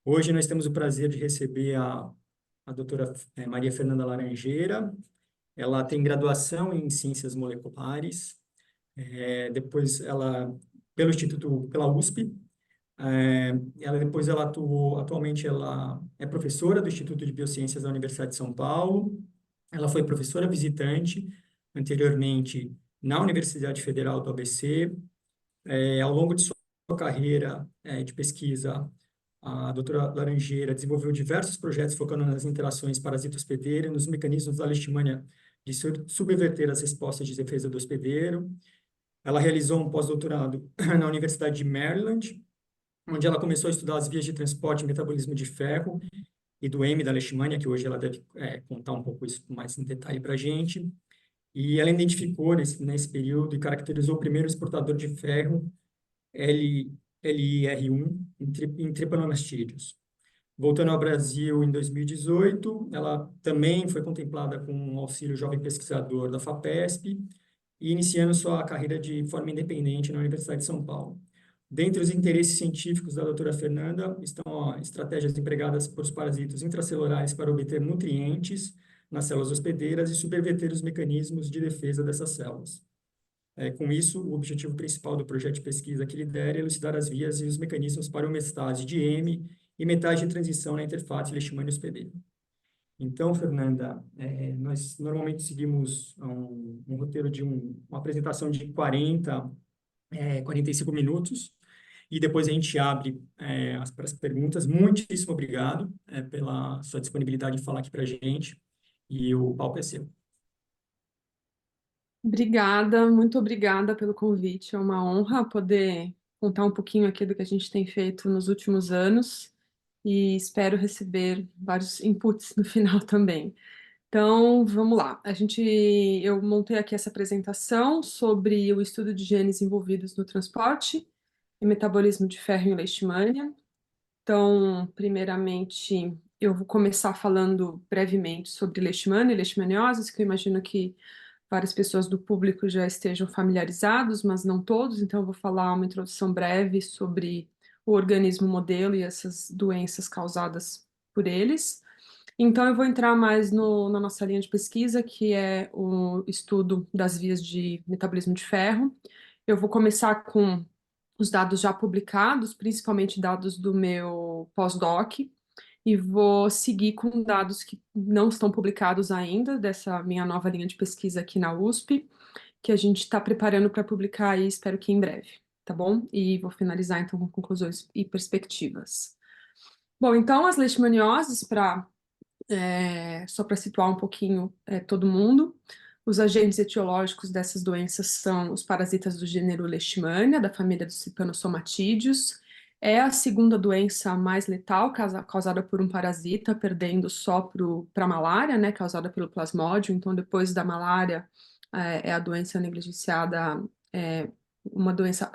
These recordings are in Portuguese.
Hoje nós temos o prazer de receber a doutora Maria Fernanda Laranjeira. Ela tem graduação em Ciências Moleculares, depois ela, pelo Instituto, pela USP. Ela atuou, atualmente ela é professora do Instituto de Biociências da Universidade de São Paulo. Ela foi professora visitante anteriormente na Universidade Federal do ABC. Ao longo de sua carreira de pesquisa, a doutora Laranjeira desenvolveu diversos projetos focando nas interações parasita-hospedeira e nos mecanismos da leishmania de subverter as respostas de defesa do hospedeiro. Ela realizou um pós-doutorado na Universidade de Maryland, onde ela começou a estudar as vias de transporte e metabolismo de ferro e do M da leishmania, que hoje ela deve contar um pouco isso mais em detalhe para a gente. E ela identificou nesse período e caracterizou o primeiro exportador de ferro LIR1 em treponemastídeos. Voltando ao Brasil em 2018, ela também foi contemplada com o auxílio jovem pesquisador da FAPESP e iniciando sua carreira de forma independente na Universidade de São Paulo. Dentre os interesses científicos da doutora Fernanda estão estratégias empregadas por os parasitos intracelulares para obter nutrientes nas células hospedeiras e subverter os mecanismos de defesa dessas células. Com isso, o objetivo principal do projeto de pesquisa que lidera é elucidar as vias e os mecanismos para homeostase de M e metais de transição na interface leishmania-hospedeira. Então, Fernanda, nós normalmente seguimos um roteiro de uma apresentação de 45 minutos, e depois a gente abre para as perguntas. Muitíssimo obrigado pela sua disponibilidade de falar aqui para a gente, e o palco é seu. Obrigada, muito obrigada pelo convite. É uma honra poder contar um pouquinho aqui do que a gente tem feito nos últimos anos e espero receber vários inputs no final também. Então, vamos lá. Eu montei aqui essa apresentação sobre o estudo de genes envolvidos no transporte e metabolismo de ferro em leishmania. Então, primeiramente, eu vou começar falando brevemente sobre leishmania e leishmaniose, que eu imagino que várias pessoas do público já estejam familiarizados, mas não todos, então eu vou falar uma introdução breve sobre o organismo modelo e essas doenças causadas por eles. Então eu vou entrar mais na nossa linha de pesquisa, que é o estudo das vias de metabolismo de ferro. Eu vou começar com os dados já publicados, principalmente dados do meu pós-doc, e vou seguir com dados que não estão publicados ainda, dessa minha nova linha de pesquisa aqui na USP, que a gente está preparando para publicar aí, espero que em breve, tá bom? E vou finalizar então com conclusões e perspectivas. Bom, então as leishmanioses, só para situar um pouquinho todo mundo, os agentes etiológicos dessas doenças são os parasitas do gênero Leishmania, da família dos cipanosomatídeos. É a segunda doença mais letal causada por um parasita, perdendo só para a malária, né, causada pelo plasmódio. Então, depois da malária, é a doença negligenciada, uma doença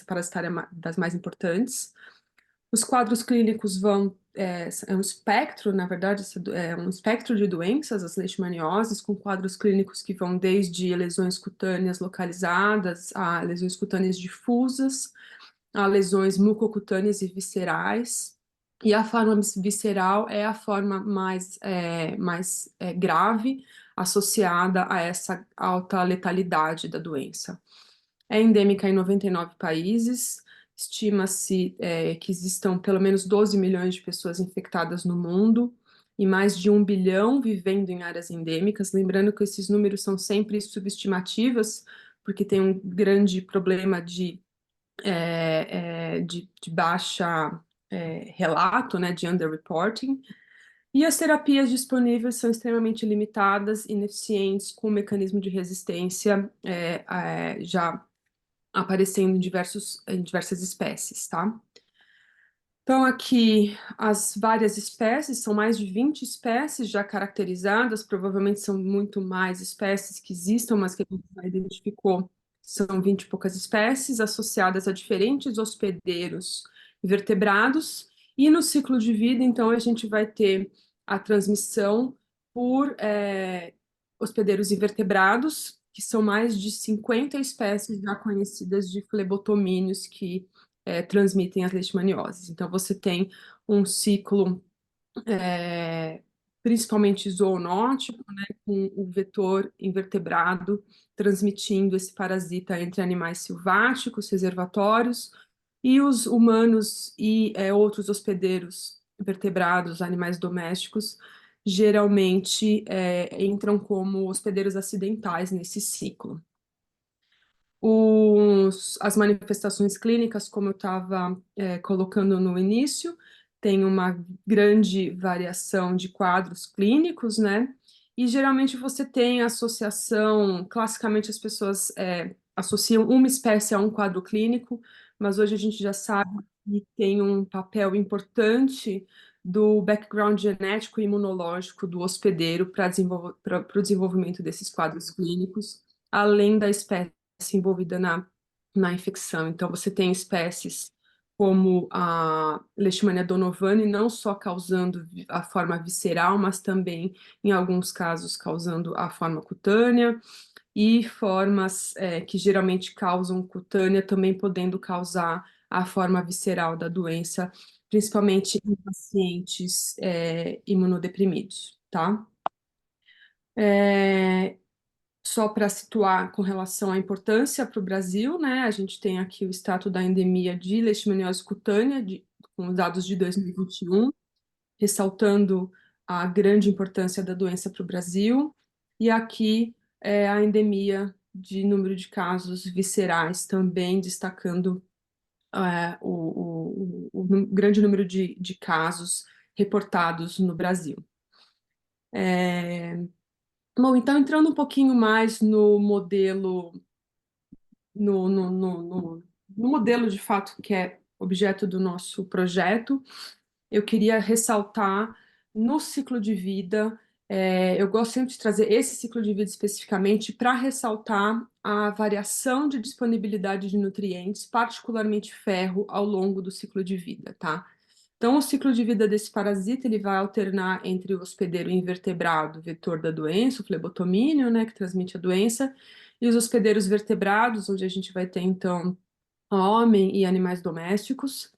parasitária das mais importantes. Os quadros clínicos é um espectro, na verdade, é um espectro de doenças, as leishmanioses, com quadros clínicos que vão desde lesões cutâneas localizadas a lesões cutâneas difusas, a lesões mucocutâneas e viscerais. E a forma visceral é a forma mais grave associada a essa alta letalidade da doença. É endêmica em 99 países. Estima-se que existam pelo menos 12 milhões de pessoas infectadas no mundo e mais de 1 bilhão vivendo em áreas endêmicas. Lembrando que esses números são sempre subestimativas, porque tem um grande problema de baixa relato, né, de underreporting. E as terapias disponíveis são extremamente limitadas, ineficientes, com um mecanismo de resistência já aparecendo em diversas espécies, tá? Então, aqui, as várias espécies, são mais de 20 espécies já caracterizadas, provavelmente são muito mais espécies que existam, mas que a gente já identificou, são 20 e poucas espécies, associadas a diferentes hospedeiros vertebrados, e no ciclo de vida, então, a gente vai ter a transmissão por hospedeiros invertebrados, que são mais de 50 espécies já conhecidas de flebotomíneos que transmitem as leishmanioses. Então, você tem um ciclo principalmente zoonótico, né, com o vetor invertebrado transmitindo esse parasita entre animais silváticos, reservatórios, e os humanos e outros hospedeiros vertebrados, animais domésticos, geralmente entram como hospedeiros acidentais nesse ciclo. As manifestações clínicas, como eu estava colocando no início, tem uma grande variação de quadros clínicos, né? E geralmente você tem associação, classicamente as pessoas associam uma espécie a um quadro clínico, mas hoje a gente já sabe que tem um papel importante do background genético e imunológico do hospedeiro para o desenvolvimento desses quadros clínicos, além da espécie envolvida na infecção. Então, você tem espécies como a Leishmania donovani, não só causando a forma visceral, mas também, em alguns casos, causando a forma cutânea, e formas que geralmente causam cutânea, também podendo causar a forma visceral da doença, principalmente em pacientes imunodeprimidos, tá? Só para situar com relação à importância para o Brasil, né? A gente tem aqui o status da endemia de leishmaniose cutânea, com os dados de 2021, ressaltando a grande importância da doença para o Brasil. E aqui a endemia de número de casos viscerais, também destacando o grande número de casos reportados no Brasil. Bom, então entrando um pouquinho mais no modelo, no modelo de fato que é objeto do nosso projeto, eu queria ressaltar no ciclo de vida, eu gosto sempre de trazer esse ciclo de vida especificamente para ressaltar a variação de disponibilidade de nutrientes, particularmente ferro, ao longo do ciclo de vida, tá? Então, o ciclo de vida desse parasita ele vai alternar entre o hospedeiro invertebrado, vetor da doença, o flebotomínio, né, que transmite a doença, e os hospedeiros vertebrados, onde a gente vai ter, então, homem e animais domésticos.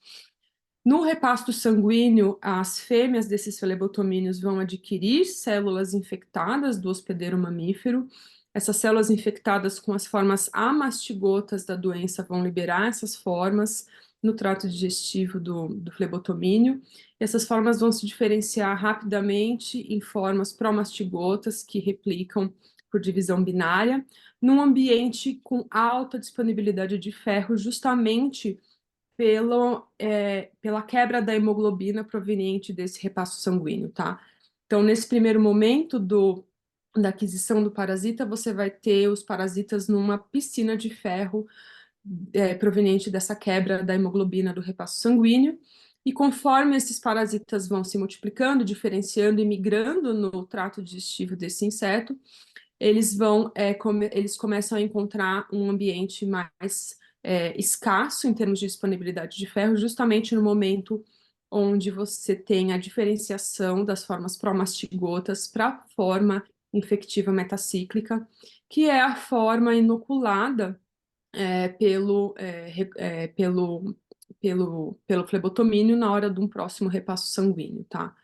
No repasto sanguíneo, as fêmeas desses flebotomínios vão adquirir células infectadas do hospedeiro mamífero. Essas células infectadas com as formas amastigotas da doença vão liberar essas formas no trato digestivo do flebotomínio. E essas formas vão se diferenciar rapidamente em formas promastigotas que replicam por divisão binária, num ambiente com alta disponibilidade de ferro, justamente pela quebra da hemoglobina proveniente desse repasto sanguíneo, tá? Então, nesse primeiro momento da aquisição do parasita, você vai ter os parasitas numa piscina de ferro proveniente dessa quebra da hemoglobina do repasto sanguíneo, e conforme esses parasitas vão se multiplicando, diferenciando e migrando no trato digestivo desse inseto, eles começam a encontrar um ambiente mais escasso em termos de disponibilidade de ferro, justamente no momento onde você tem a diferenciação das formas promastigotas para a forma infectiva metacíclica, que é a forma inoculada pelo flebotomínio na hora de um próximo repasso sanguíneo, tá?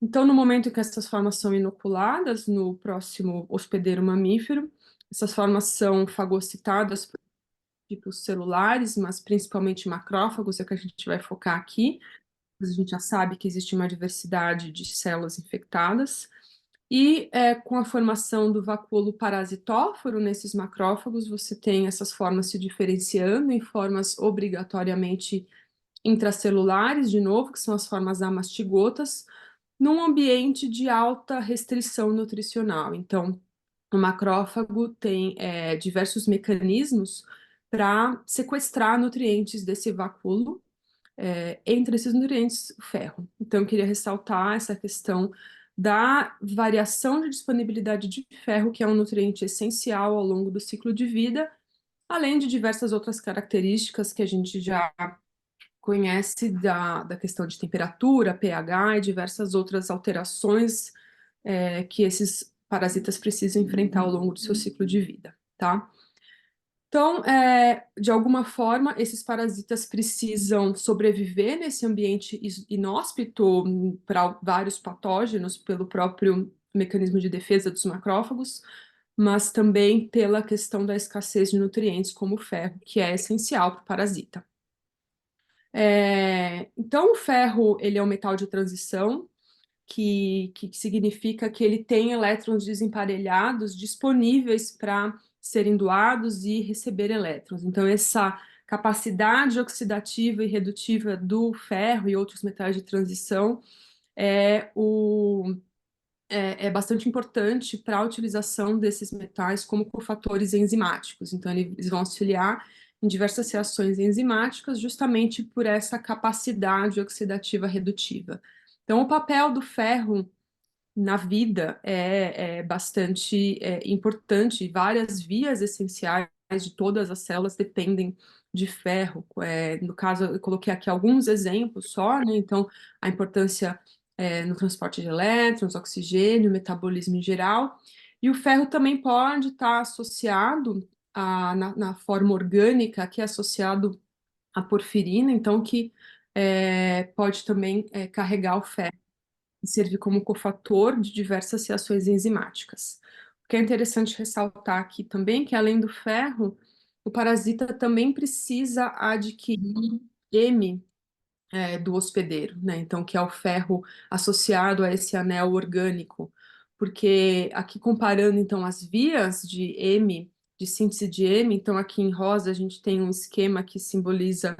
Então, no momento em que essas formas são inoculadas no próximo hospedeiro mamífero, essas formas são fagocitadas por tipos celulares, mas principalmente macrófagos, é que a gente vai focar aqui. A gente já sabe que existe uma diversidade de células infectadas. E com a formação do vacúolo parasitóforo nesses macrófagos, você tem essas formas se diferenciando em formas obrigatoriamente intracelulares, de novo, que são as formas amastigotas, num ambiente de alta restrição nutricional. Então, o macrófago tem diversos mecanismos para sequestrar nutrientes desse vacúolo, entre esses nutrientes, o ferro. Então, eu queria ressaltar essa questão da variação de disponibilidade de ferro, que é um nutriente essencial ao longo do ciclo de vida, além de diversas outras características que a gente já conhece da questão de temperatura, pH e diversas outras alterações que esses parasitas precisam enfrentar ao longo do seu ciclo de vida, tá? Então, de alguma forma, esses parasitas precisam sobreviver nesse ambiente inóspito para vários patógenos, pelo próprio mecanismo de defesa dos macrófagos, mas também pela questão da escassez de nutrientes, como o ferro, que é essencial para o parasita. Então, o ferro ele é um metal de transição, que significa que ele tem elétrons desemparelhados disponíveis para serem doados e receber elétrons. Então, essa capacidade oxidativa e redutiva do ferro e outros metais de transição é, é bastante importante para a utilização desses metais como cofatores enzimáticos. Então, eles vão auxiliar em diversas reações enzimáticas justamente por essa capacidade oxidativa redutiva. Então, o papel do ferro na vida é bastante importante. Várias vias essenciais de todas as células dependem de ferro. No caso, eu coloquei aqui alguns exemplos só, né? Então, a importância no transporte de elétrons, oxigênio, metabolismo em geral. E o ferro também pode estar associado na forma orgânica, que é associado à porfirina, então que pode também carregar o ferro e servir como cofator de diversas reações enzimáticas. O que é interessante ressaltar aqui também que, além do ferro, o parasita também precisa adquirir M do hospedeiro, né? Então, que é o ferro associado a esse anel orgânico. Porque aqui comparando, então, as vias de M, de síntese de M, então aqui em rosa a gente tem um esquema que simboliza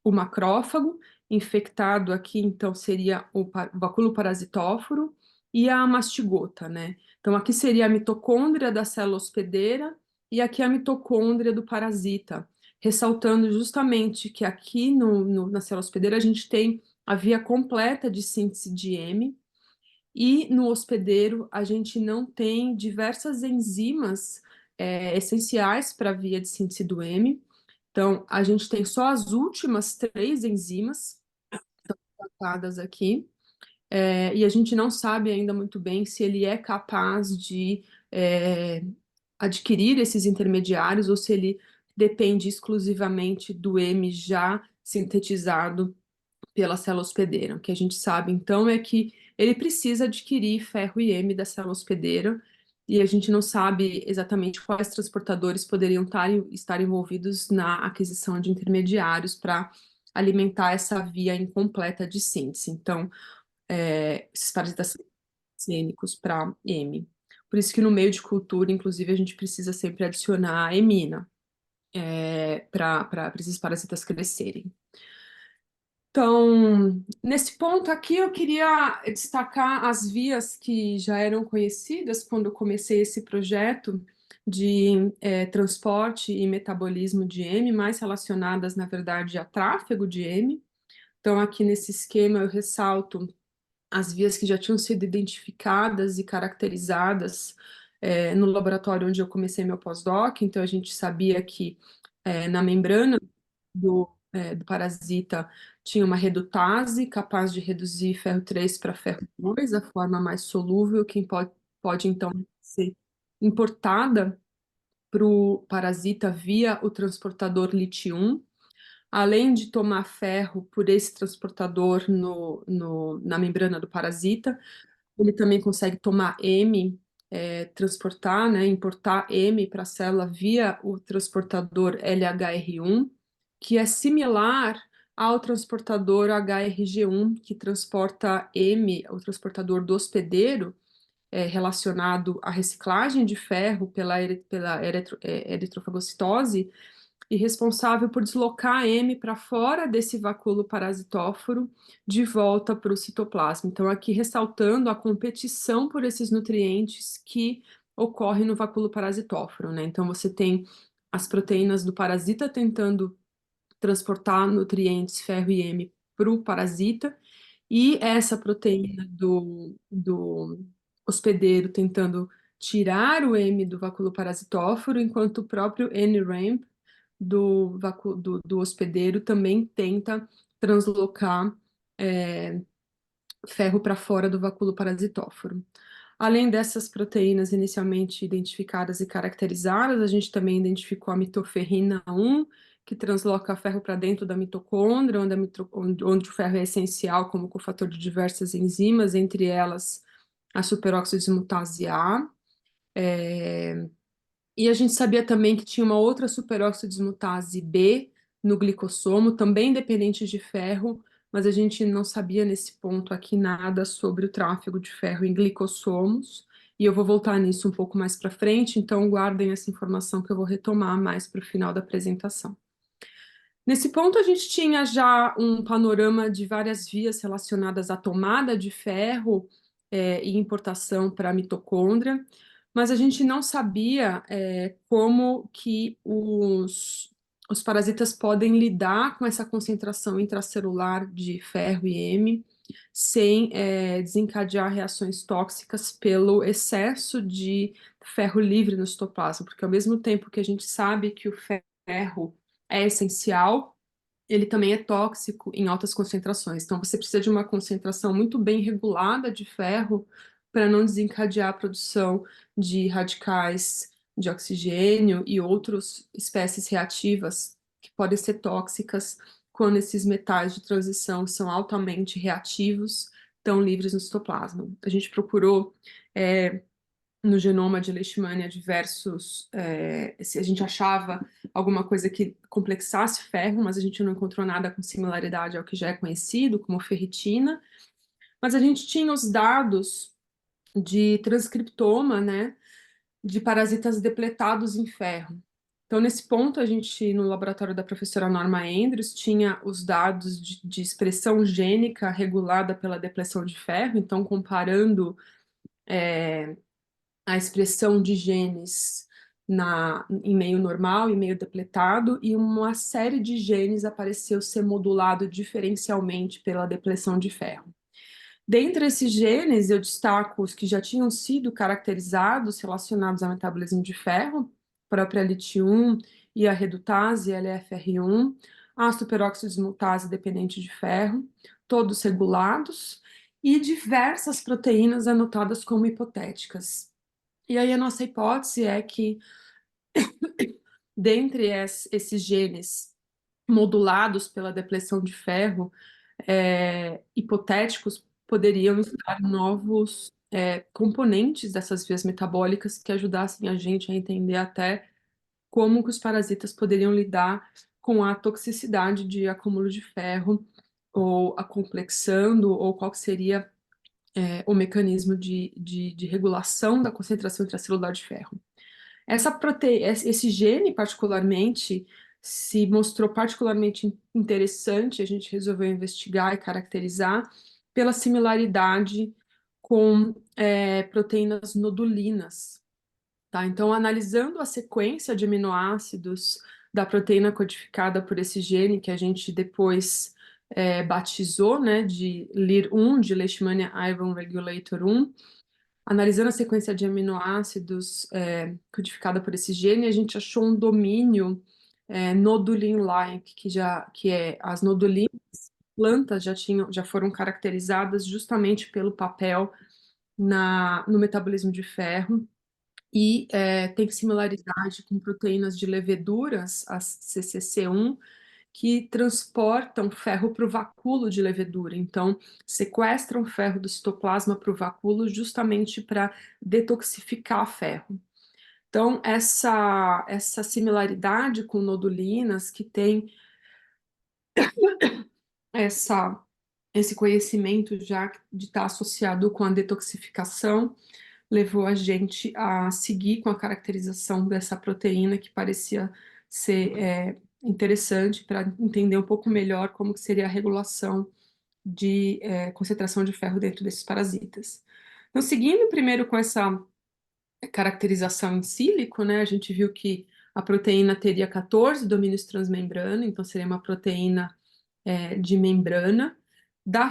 o macrófago, infectado aqui, então, seria o bacilo parasitóforo e a mastigota, né? Então, aqui seria a mitocôndria da célula hospedeira e aqui a mitocôndria do parasita, ressaltando justamente que aqui na célula hospedeira a gente tem a via completa de síntese de M e no hospedeiro a gente não tem diversas enzimas essenciais para a via de síntese do M. Então, a gente tem só as últimas três enzimas tratadas aqui, e a gente não sabe ainda muito bem se ele é capaz de é, adquirir esses intermediários ou se ele depende exclusivamente do M já sintetizado pela célula hospedeira. O que a gente sabe, então, é que ele precisa adquirir ferro e M da célula hospedeira, e a gente não sabe exatamente quais transportadores poderiam estar envolvidos na aquisição de intermediários para alimentar essa via incompleta de síntese. Então, esses parasitas cênicos para M. Por isso que no meio de cultura, inclusive, a gente precisa sempre adicionar emina para esses parasitas crescerem. Então, nesse ponto aqui, eu queria destacar as vias que já eram conhecidas quando eu comecei esse projeto de transporte e metabolismo de M, mais relacionadas, na verdade, a tráfego de M. Então, aqui nesse esquema, eu ressalto as vias que já tinham sido identificadas e caracterizadas no laboratório onde eu comecei meu pós-doc. Então, a gente sabia que na membrana do parasita tinha uma redutase capaz de reduzir ferro 3 para ferro 2, a forma mais solúvel, que pode então ser importada para o parasita via o transportador lítio-1. Além de tomar ferro por esse transportador na membrana do parasita, ele também consegue tomar M, transportar, né, importar M para a célula via o transportador LHR1, que é similar ao transportador HRG1, que transporta M, o transportador do hospedeiro, relacionado à reciclagem de ferro pela eritrofagocitose, e responsável por deslocar a M para fora desse vacúolo parasitóforo de volta para o citoplasma. Então, aqui ressaltando a competição por esses nutrientes que ocorre no vacúolo parasitóforo, né? Então, você tem as proteínas do parasita tentando transportar nutrientes ferro e M para o parasita, e essa proteína do hospedeiro tentando tirar o M do vacúolo parasitóforo, enquanto o próprio N-ramp do hospedeiro também tenta translocar ferro para fora do vacúolo parasitóforo. Além dessas proteínas inicialmente identificadas e caracterizadas, a gente também identificou a mitoferrina 1, que transloca ferro para dentro da mitocôndria, onde o ferro é essencial como cofator de diversas enzimas, entre elas a superóxido desmutase A. E a gente sabia também que tinha uma outra superóxido desmutase B no glicossomo, também dependente de ferro, mas a gente não sabia nesse ponto aqui nada sobre o tráfego de ferro em glicossomos, e eu vou voltar nisso um pouco mais para frente, então guardem essa informação que eu vou retomar mais para o final da apresentação. Nesse ponto, a gente tinha já um panorama de várias vias relacionadas à tomada de ferro e importação para a mitocôndria, mas a gente não sabia como que os parasitas podem lidar com essa concentração intracelular de ferro e M sem desencadear reações tóxicas pelo excesso de ferro livre no citoplasma, porque ao mesmo tempo que a gente sabe que o ferro é essencial, ele também é tóxico em altas concentrações. Então, você precisa de uma concentração muito bem regulada de ferro para não desencadear a produção de radicais de oxigênio e outras espécies reativas que podem ser tóxicas quando esses metais de transição são altamente reativos, estão livres no citoplasma. A gente procurou no genoma de Leishmania diversos, se a gente achava alguma coisa que complexasse ferro, mas a gente não encontrou nada com similaridade ao que já é conhecido, como ferritina. Mas a gente tinha os dados de transcriptoma, né, de parasitas depletados em ferro. Então, nesse ponto, a gente, no laboratório da professora Norma Andrews, tinha os dados de expressão gênica regulada pela depleção de ferro, então, comparando a expressão de genes em meio normal e meio depletado, e uma série de genes apareceu ser modulado diferencialmente pela depleção de ferro. Dentre esses genes, eu destaco os que já tinham sido caracterizados relacionados ao metabolismo de ferro, a própria LIT1 e a redutase, LFR1, a superóxido desmutase dependente de ferro, todos regulados, e diversas proteínas anotadas como hipotéticas. E aí a nossa hipótese é que, dentre esses genes modulados pela depleção de ferro, hipotéticos, poderiam estar novos componentes dessas vias metabólicas que ajudassem a gente a entender até como que os parasitas poderiam lidar com a toxicidade de acúmulo de ferro, ou acomplexando, ou qual que seria o mecanismo de regulação da concentração intracelular de ferro. Esse gene, particularmente, se mostrou particularmente interessante, a gente resolveu investigar e caracterizar pela similaridade com proteínas nodulinas. Tá? Então, analisando a sequência de aminoácidos da proteína codificada por esse gene, que a gente depois batizou, né, de LIR1, de Leishmania Iron Regulator 1, analisando a sequência de aminoácidos codificada por esse gene, a gente achou um domínio nodulin-like, as nodulinas plantas já foram caracterizadas justamente pelo papel no metabolismo de ferro e tem similaridade com proteínas de leveduras, as CCC1, que transportam ferro para o vacúolo de levedura. Então, sequestram ferro do citoplasma para o vacúolo justamente para detoxificar ferro. Então, essa similaridade com nodulinas, que tem esse conhecimento já de estar associado com a detoxificação, levou a gente a seguir com a caracterização dessa proteína que parecia ser interessante para entender um pouco melhor como que seria a regulação de concentração de ferro dentro desses parasitas. Então, seguindo primeiro com essa caracterização em sílico, né, a gente viu que a proteína teria 14 domínios transmembrana, então seria uma proteína de membrana da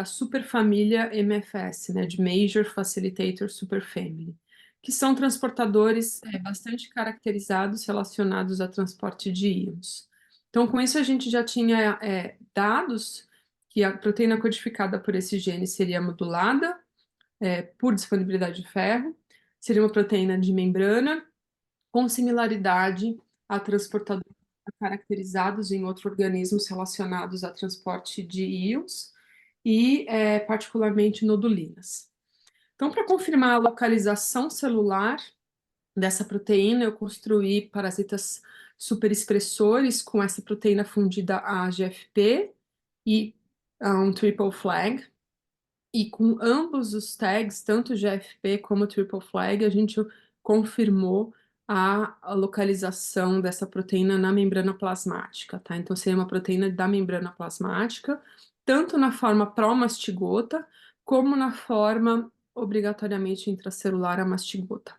superfamília MFS, né, de Major Facilitator Superfamily, que são transportadores bastante caracterizados relacionados a transporte de íons. Então, com isso, a gente já tinha dados que a proteína codificada por esse gene seria modulada por disponibilidade de ferro. Seria uma proteína de membrana, com similaridade a transportadores caracterizados em outros organismos relacionados a transporte de íons e, particularmente, nodulinas. Então, para confirmar a localização celular dessa proteína, eu construí parasitas superexpressores com essa proteína fundida a GFP e um triple flag. E com ambos os tags, tanto GFP como triple flag, a gente confirmou a localização dessa proteína na membrana plasmática, tá? Então, seria uma proteína da membrana plasmática, tanto na forma pró-mastigota, como na forma obrigatoriamente intracelular a mastigota.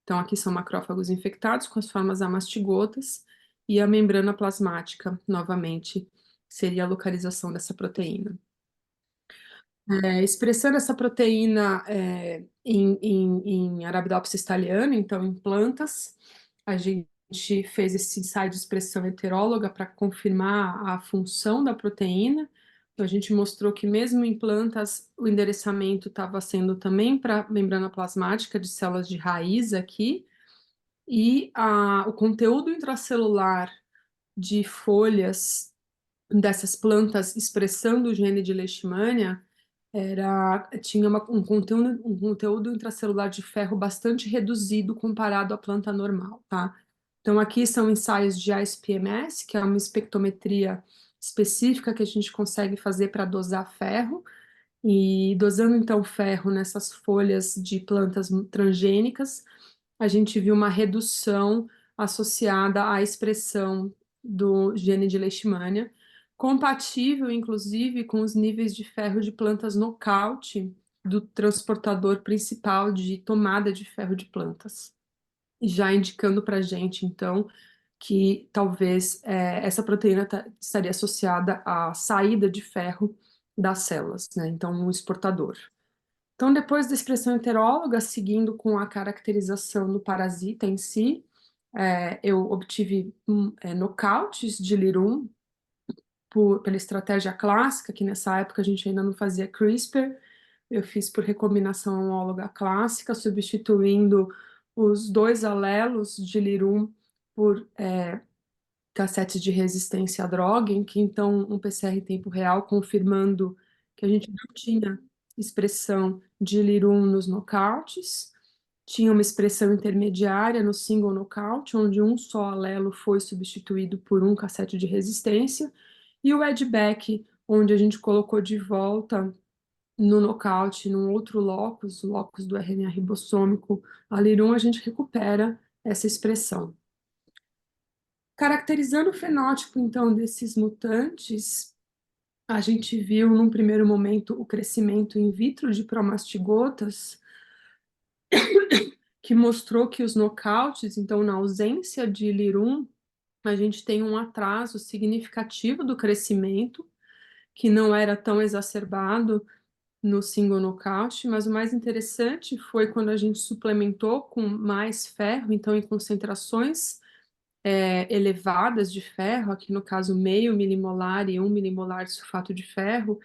Então, aqui são macrófagos infectados com as formas amastigotas e a membrana plasmática, novamente, seria a localização dessa proteína. Expressando essa proteína em Arabidopsis thaliana, então em plantas, a gente fez esse ensaio de expressão heteróloga para confirmar a função da proteína. Então, a gente mostrou que mesmo em plantas o endereçamento estava sendo também para membrana plasmática de células de raiz aqui, e o conteúdo intracelular de folhas dessas plantas expressando o gene de Leishmania tinha um conteúdo intracelular de ferro bastante reduzido comparado à planta normal, tá? Então, aqui são ensaios de ASPMS, que é uma espectrometria específica que a gente consegue fazer para dosar ferro, e dosando então ferro nessas folhas de plantas transgênicas, a gente viu uma redução associada à expressão do gene de Leishmania, compatível, inclusive, com os níveis de ferro de plantas nocaute do transportador principal de tomada de ferro de plantas. Já indicando para a gente, então, que talvez essa proteína estaria associada à saída de ferro das células, né? Então, um exportador. Então, depois da expressão heteróloga, seguindo com a caracterização do parasita em si, eu obtive nocautes de lirum pela estratégia clássica, que nessa época a gente ainda não fazia CRISPR. Eu fiz por recombinação homóloga clássica, substituindo os 2 alelos de lirum por cassetes de resistência à droga, em que então um PCR em tempo real confirmando que a gente não tinha expressão de lirum nos nocautes, tinha uma expressão intermediária no single knockout, onde um só alelo foi substituído por um cassete de resistência, e o add-back, onde a gente colocou de volta no nocaute, num outro locus, o locus do RNA ribossômico, a lirum, a gente recupera essa expressão. Caracterizando o fenótipo, então, desses mutantes, a gente viu, num primeiro momento, o crescimento in vitro de promastigotas, que mostrou que os nocautes, então, na ausência de lirum, a gente tem um atraso significativo do crescimento, que não era tão exacerbado no single knockout, mas o mais interessante foi quando a gente suplementou com mais ferro, então em concentrações elevadas de ferro, aqui no caso meio milimolar e 1 milimolar de sulfato de ferro,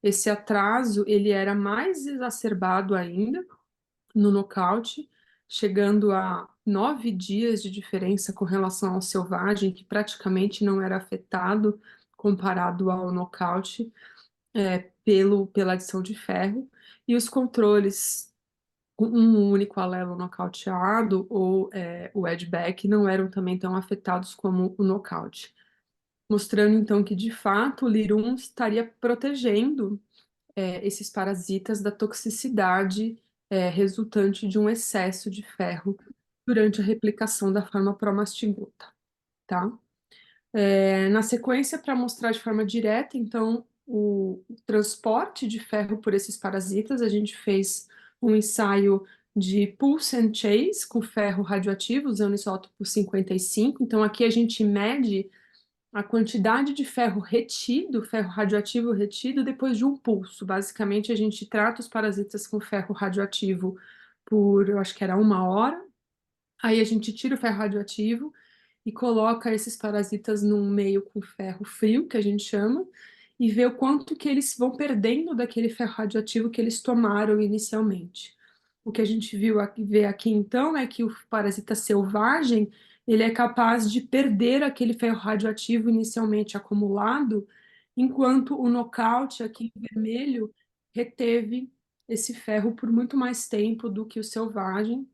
esse atraso ele era mais exacerbado ainda no nocaute, chegando a 9 dias de diferença com relação ao selvagem, que praticamente não era afetado comparado ao nocaute, pela adição de ferro, e os controles com um único alelo nocauteado ou o add-back não eram também tão afetados como o nocaute, mostrando então que de fato o lirum estaria protegendo esses parasitas da toxicidade resultante de um excesso de ferro durante a replicação da forma promastigota, tá? Na sequência, para mostrar de forma direta, então, o transporte de ferro por esses parasitas, a gente fez um ensaio de pulse and chase com ferro radioativo, usando isótopo 55. Então, aqui a gente mede a quantidade de ferro retido, ferro radioativo retido, depois de um pulso. Basicamente, a gente trata os parasitas com ferro radioativo por, eu acho que era 1 hora, aí a gente tira o ferro radioativo e coloca esses parasitas num meio com ferro frio, que a gente chama, e ver o quanto que eles vão perdendo daquele ferro radioativo que eles tomaram inicialmente. O que a gente vê aqui então é que o parasita selvagem ele é capaz de perder aquele ferro radioativo inicialmente acumulado, enquanto o nocaute aqui em vermelho reteve esse ferro por muito mais tempo do que o selvagem,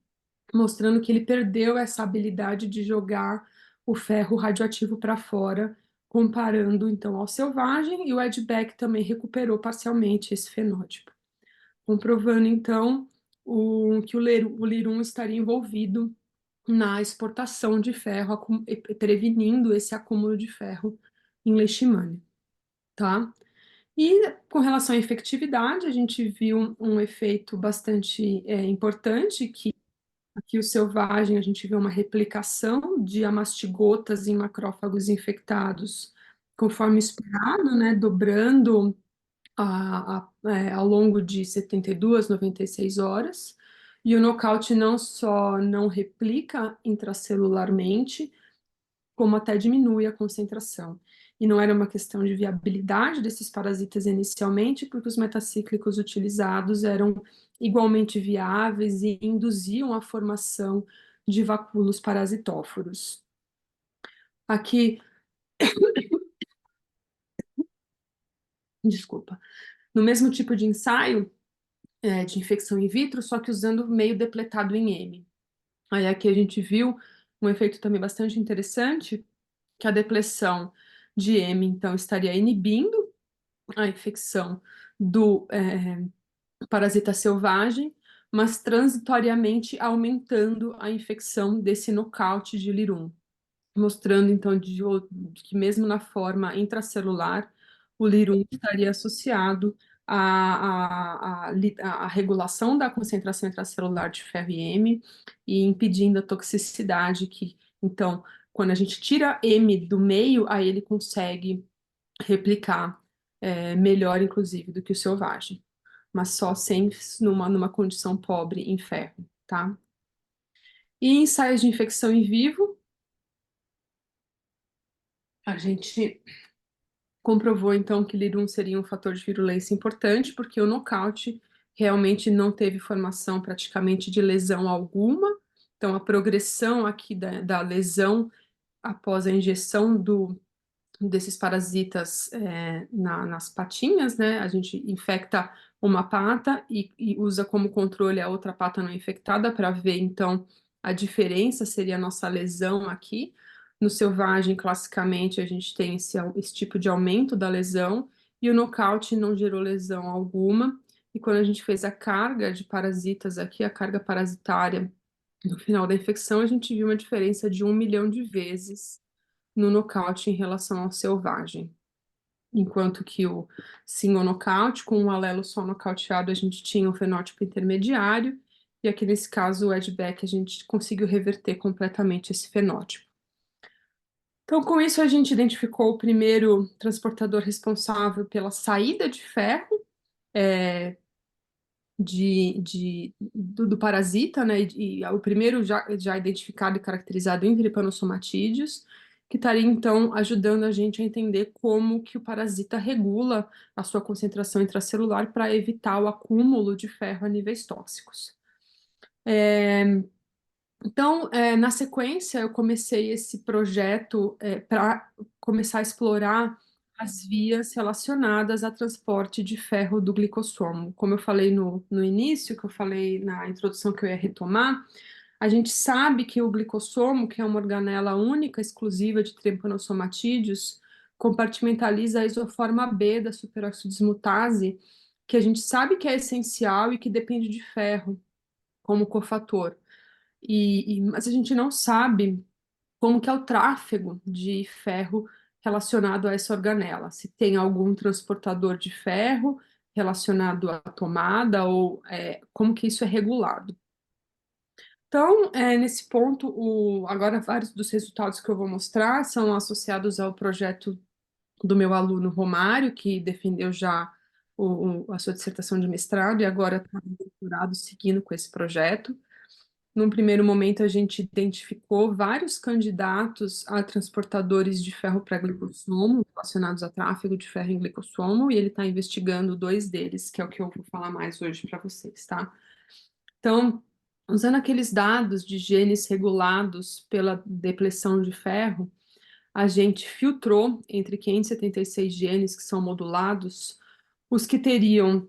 mostrando que ele perdeu essa habilidade de jogar o ferro radioativo para fora, comparando então ao selvagem, e o Ed Beck também recuperou parcialmente esse fenótipo, comprovando então que o lirum estaria envolvido na exportação de ferro, prevenindo esse acúmulo de ferro em leishmania, tá? E com relação à efetividade, a gente viu um efeito bastante importante, que aqui o selvagem a gente vê uma replicação de amastigotas em macrófagos infectados, conforme esperado, né, dobrando ao longo de 72, 96 horas. E o nocaute não só não replica intracelularmente, como até diminui a concentração. E não era uma questão de viabilidade desses parasitas inicialmente, porque os metacíclicos utilizados eram igualmente viáveis e induziam a formação de vacúolos parasitóforos. Aqui, desculpa, no mesmo tipo de ensaio de infecção in vitro, só que usando meio depletado em M. Aí aqui a gente viu um efeito também bastante interessante, que a depleção de M, então, estaria inibindo a infecção do parasita selvagem, mas transitoriamente aumentando a infecção desse nocaute de lirum, mostrando então de que mesmo na forma intracelular, o lirum estaria associado à regulação da concentração intracelular de ferro e M e impedindo a toxicidade que, então, quando a gente tira M do meio, aí ele consegue replicar melhor, inclusive, do que o selvagem, mas só sem numa condição pobre em ferro, tá? E em ensaios de infecção em vivo, a gente comprovou então que Lirum seria um fator de virulência importante, porque o nocaute realmente não teve formação praticamente de lesão alguma, então a progressão aqui da lesão após a injeção desses parasitas nas patinhas, né? A gente infecta uma pata e usa como controle a outra pata não infectada para ver, então, a diferença seria a nossa lesão aqui. No selvagem, classicamente, a gente tem esse tipo de aumento da lesão e o nocaute não gerou lesão alguma. E quando a gente fez a carga de parasitas aqui, a carga parasitária no final da infecção, a gente viu uma diferença de 1 milhão de vezes no nocaute em relação ao selvagem. Enquanto que o single nocaute, com um alelo só nocauteado, a gente tinha um fenótipo intermediário, e aqui nesse caso, o Edbeck, a gente conseguiu reverter completamente esse fenótipo. Então, com isso, a gente identificou o primeiro transportador responsável pela saída de ferro do parasita, né? E o primeiro já identificado e caracterizado em trypanosomatídeos, que estaria então ajudando a gente a entender como que o parasita regula a sua concentração intracelular para evitar o acúmulo de ferro a níveis tóxicos. Então, na sequência, eu comecei esse projeto para começar a explorar as vias relacionadas a transporte de ferro do glicossomo. Como eu falei no início, que eu falei na introdução que eu ia retomar, a gente sabe que o glicossomo, que é uma organela única, exclusiva de tripanosomatídeos, compartimentaliza a isoforma B da superoxidismutase, que a gente sabe que é essencial e que depende de ferro como cofator. Mas a gente não sabe como que é o tráfego de ferro relacionado a essa organela, se tem algum transportador de ferro relacionado à tomada ou como que isso é regulado. Então, nesse ponto, agora vários dos resultados que eu vou mostrar são associados ao projeto do meu aluno Romário, que defendeu já a sua dissertação de mestrado e agora está no doutorado seguindo com esse projeto. Num primeiro momento, a gente identificou vários candidatos a transportadores de ferro para glicossomo, relacionados a tráfego de ferro em glicossomo, e ele está investigando dois deles, que é o que eu vou falar mais hoje para vocês, tá? Então, usando aqueles dados de genes regulados pela depleção de ferro, a gente filtrou entre 576 genes que são modulados, os que teriam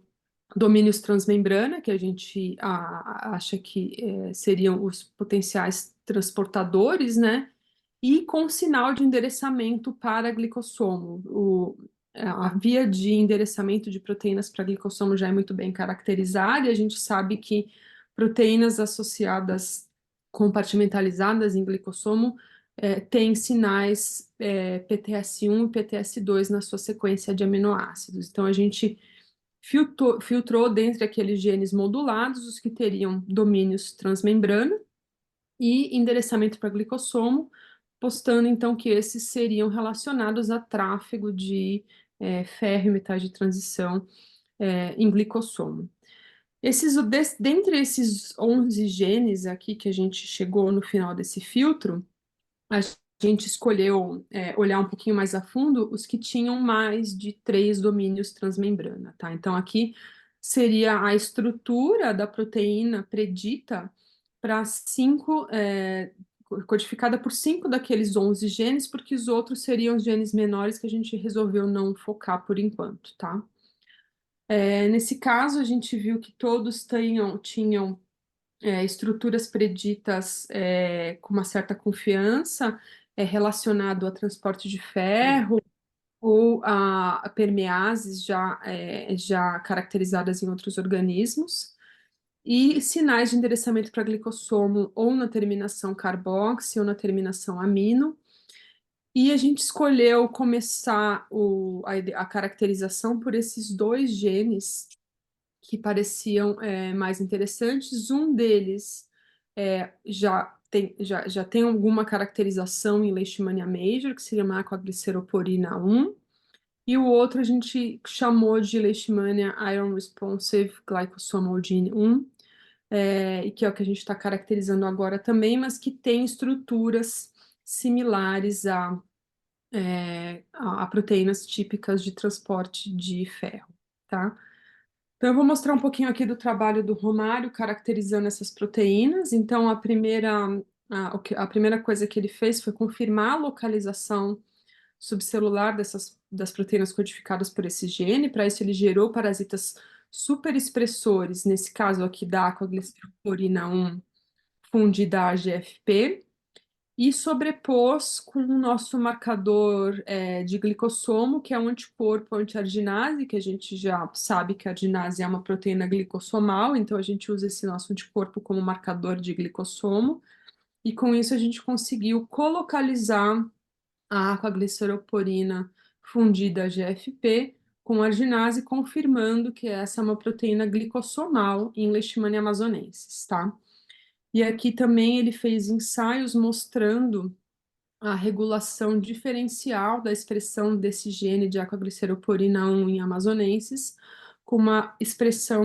domínios transmembrana, que a gente acha que seriam os potenciais transportadores, né? E com sinal de endereçamento para glicossomo. A via de endereçamento de proteínas para glicossomo já é muito bem caracterizada, e a gente sabe que proteínas associadas compartimentalizadas em glicossomo têm sinais PTS1 e PTS2 na sua sequência de aminoácidos. Então, a gente filtrou dentre aqueles genes modulados os que teriam domínios transmembrana e endereçamento para glicossomo, postando então que esses seriam relacionados a tráfego de ferro e metais de transição em glicossomo. Dentre esses 11 genes aqui que a gente chegou no final desse filtro, a gente escolheu olhar um pouquinho mais a fundo os que tinham mais de 3 domínios transmembrana, tá? Então, aqui seria a estrutura da proteína predita para codificada por 5 daqueles 11 genes, porque os outros seriam os genes menores que a gente resolveu não focar por enquanto, tá? Nesse caso, a gente viu que todos tinham estruturas preditas com uma certa confiança relacionado a transporte de ferro ou a permeases já caracterizadas em outros organismos, e sinais de endereçamento para glicossomo ou na terminação carboxy ou na terminação amino. E a gente escolheu começar a caracterização por esses dois genes que pareciam mais interessantes. Um deles já tem alguma caracterização em Leishmania major, que seria uma aquagliceroporina 1, e o outro a gente chamou de Leishmania iron responsive glycosomal gene 1, e que é o que a gente está caracterizando agora também, mas que tem estruturas similares a proteínas típicas de transporte de ferro, tá? Então, eu vou mostrar um pouquinho aqui do trabalho do Romário, caracterizando essas proteínas. Então, a primeira coisa que ele fez foi confirmar a localização subcelular das proteínas codificadas por esse gene. Para isso, ele gerou parasitas superexpressores, nesse caso aqui da aquagliceroporina 1 fundida a GFP, e sobrepôs com o nosso marcador de glicossomo, que é um anticorpo anti-arginase, que a gente já sabe que a arginase é uma proteína glicossomal, então a gente usa esse nosso anticorpo como marcador de glicossomo, e com isso a gente conseguiu colocalizar a aquagliceroporina fundida GFP com arginase, confirmando que essa é uma proteína glicossomal em Leishmania amazonensis, tá? E aqui também ele fez ensaios mostrando a regulação diferencial da expressão desse gene de aquagliceroporina 1 em amazonenses, com uma expressão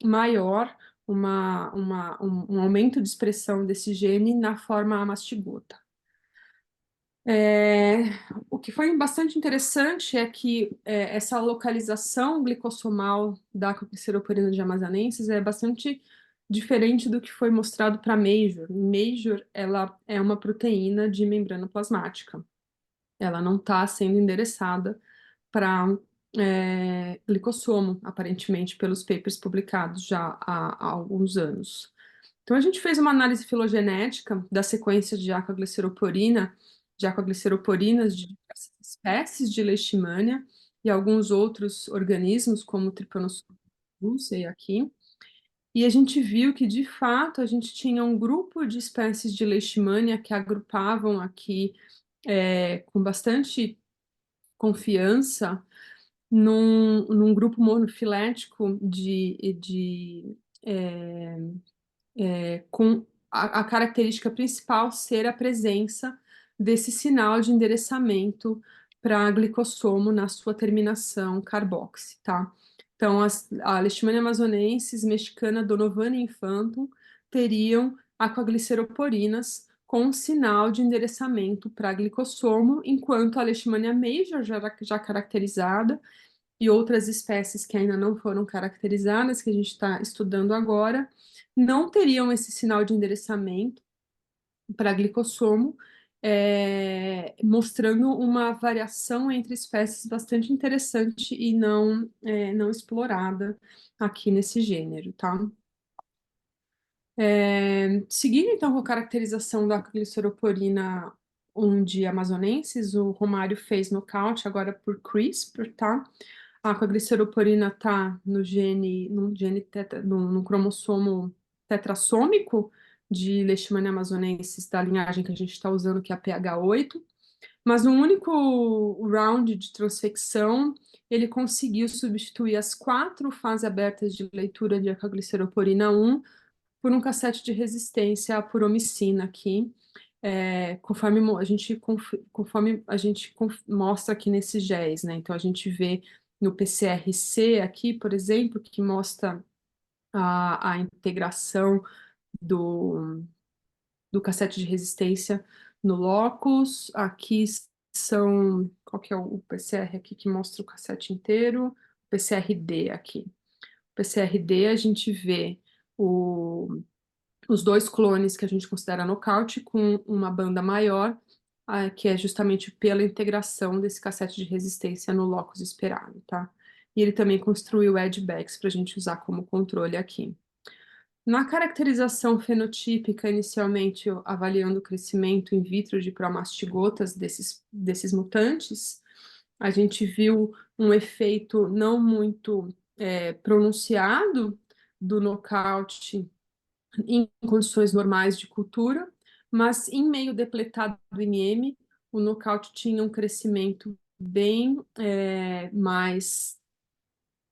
maior, um aumento de expressão desse gene na forma amastigota. O que foi bastante interessante é que essa localização glicossomal da aquagliceroporina de amazonensis é bastante diferente do que foi mostrado para Major. Major, ela é uma proteína de membrana plasmática. Ela não está sendo endereçada para glicossomo, aparentemente, pelos papers publicados já há alguns anos. Então, a gente fez uma análise filogenética da sequência de aquagliceroporinas de diversas espécies de Leishmania e alguns outros organismos, como Trypanosoma brucei aqui. E a gente viu que, de fato, a gente tinha um grupo de espécies de Leishmania que agrupavam aqui com bastante confiança num grupo monofilético com a característica principal ser a presença desse sinal de endereçamento para glicossomo na sua terminação carboxy, tá? Então, a Leishmania amazonensis, mexicana, Donovan infantum, teriam aquagliceroporinas com sinal de endereçamento para glicossomo, enquanto a Leishmania major já era já caracterizada e outras espécies que ainda não foram caracterizadas, que a gente está estudando agora, não teriam esse sinal de endereçamento para glicossomo, mostrando uma variação entre espécies bastante interessante e não explorada aqui nesse gênero, tá? Seguindo então com a caracterização da gliceroporina 1 de amazonensis, o Romário fez nocaute agora por CRISPR, tá? A aquagliceroporina está no cromossomo tetrassômico de Leishmania amazonensis da linhagem que a gente está usando, que é a PH8, mas no único round de transfecção, ele conseguiu substituir as 4 fases abertas de leitura de aquagliceroporina 1 por um cassete de resistência à puromicina aqui, conforme a gente mostra aqui nesses géis, né? Então a gente vê no PCR-C aqui, por exemplo, que mostra a integração do cassete de resistência no locus. Aqui qual que é o PCR aqui que mostra o cassete inteiro? O PCR-D aqui. O PCR-D a gente vê os 2 clones que a gente considera nocaute com uma banda maior, que é justamente pela integração desse cassete de resistência no locus esperado, tá? E ele também construiu edgebacks para a gente usar como controle aqui. Na caracterização fenotípica, inicialmente avaliando o crescimento in vitro de promastigotas desses mutantes, a gente viu um efeito não muito pronunciado do nocaute em condições normais de cultura, mas em meio depletado em M, o nocaute tinha um crescimento bem mais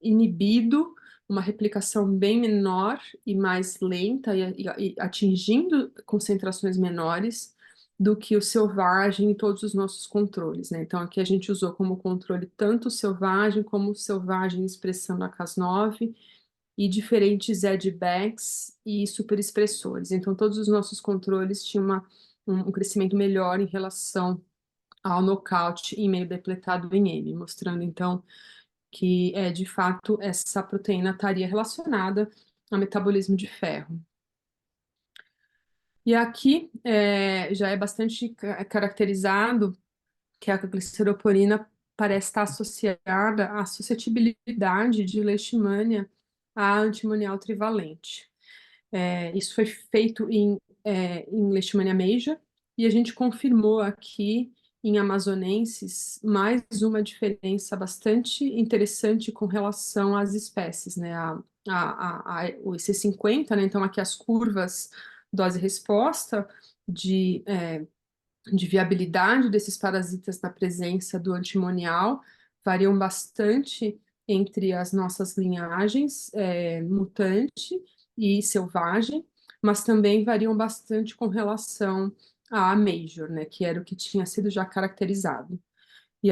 inibido, uma replicação bem menor e mais lenta, e atingindo concentrações menores do que o selvagem e todos os nossos controles, né? Então, aqui a gente usou como controle tanto o selvagem como o selvagem expressando a Cas9 e diferentes edgebacks e superexpressores. Então, todos os nossos controles tinham um crescimento melhor em relação ao nocaute em meio depletado em M, mostrando, então, que, de fato, essa proteína estaria relacionada ao metabolismo de ferro. E aqui já é bastante caracterizado que a gliceroporina parece estar associada à suscetibilidade de leishmania à antimonial trivalente. Isso foi feito em Leishmania major, e a gente confirmou aqui em amazonenses mais uma diferença bastante interessante com relação às espécies, né? O IC50, né? Então, aqui as curvas dose-resposta de viabilidade desses parasitas na presença do antimonial variam bastante entre as nossas linhagens, mutante e selvagem, mas também variam bastante com relação à major, né, que era o que tinha sido já caracterizado. E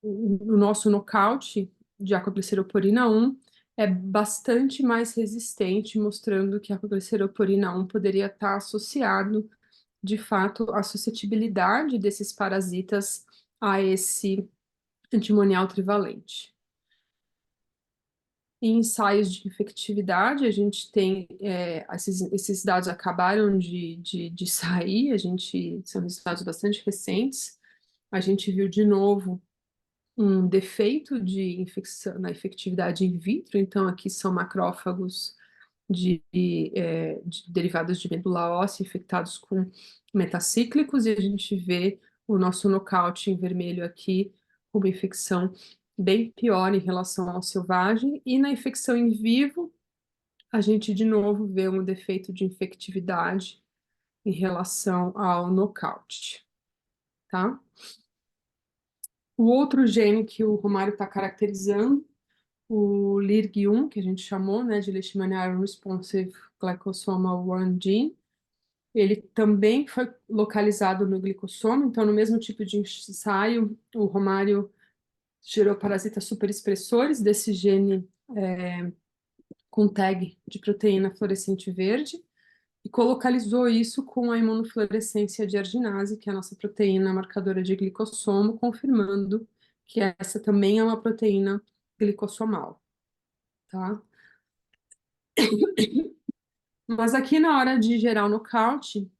o nosso nocaute de aquagliceroporina 1 é bastante mais resistente, mostrando que a aquagliceroporina 1 poderia estar associado de fato, a suscetibilidade desses parasitas a esse antimonial trivalente. Em ensaios de infectividade, a gente tem, esses dados acabaram de sair, são resultados bastante recentes. A gente viu de novo um defeito de infecção na efetividade in vitro, então aqui são macrófagos de derivados de medula óssea infectados com metacíclicos, e a gente vê o nosso nocaute em vermelho aqui, uma infecção bem pior em relação ao selvagem, e na infecção em vivo, a gente de novo vê um defeito de infectividade em relação ao nocaute, tá? O outro gene que o Romário está caracterizando, o LIRG1, que a gente chamou, né, de Leishmania Responsive Glycosoma 1 Gene, ele também foi localizado no glicossoma, então no mesmo tipo de ensaio, o Romário gerou parasitas superexpressores desse gene com tag de proteína fluorescente verde e colocalizou isso com a imunofluorescência de arginase, que é a nossa proteína marcadora de glicossomo, confirmando que essa também é uma proteína glicossomal, tá? Mas aqui na hora de gerar o nocaute,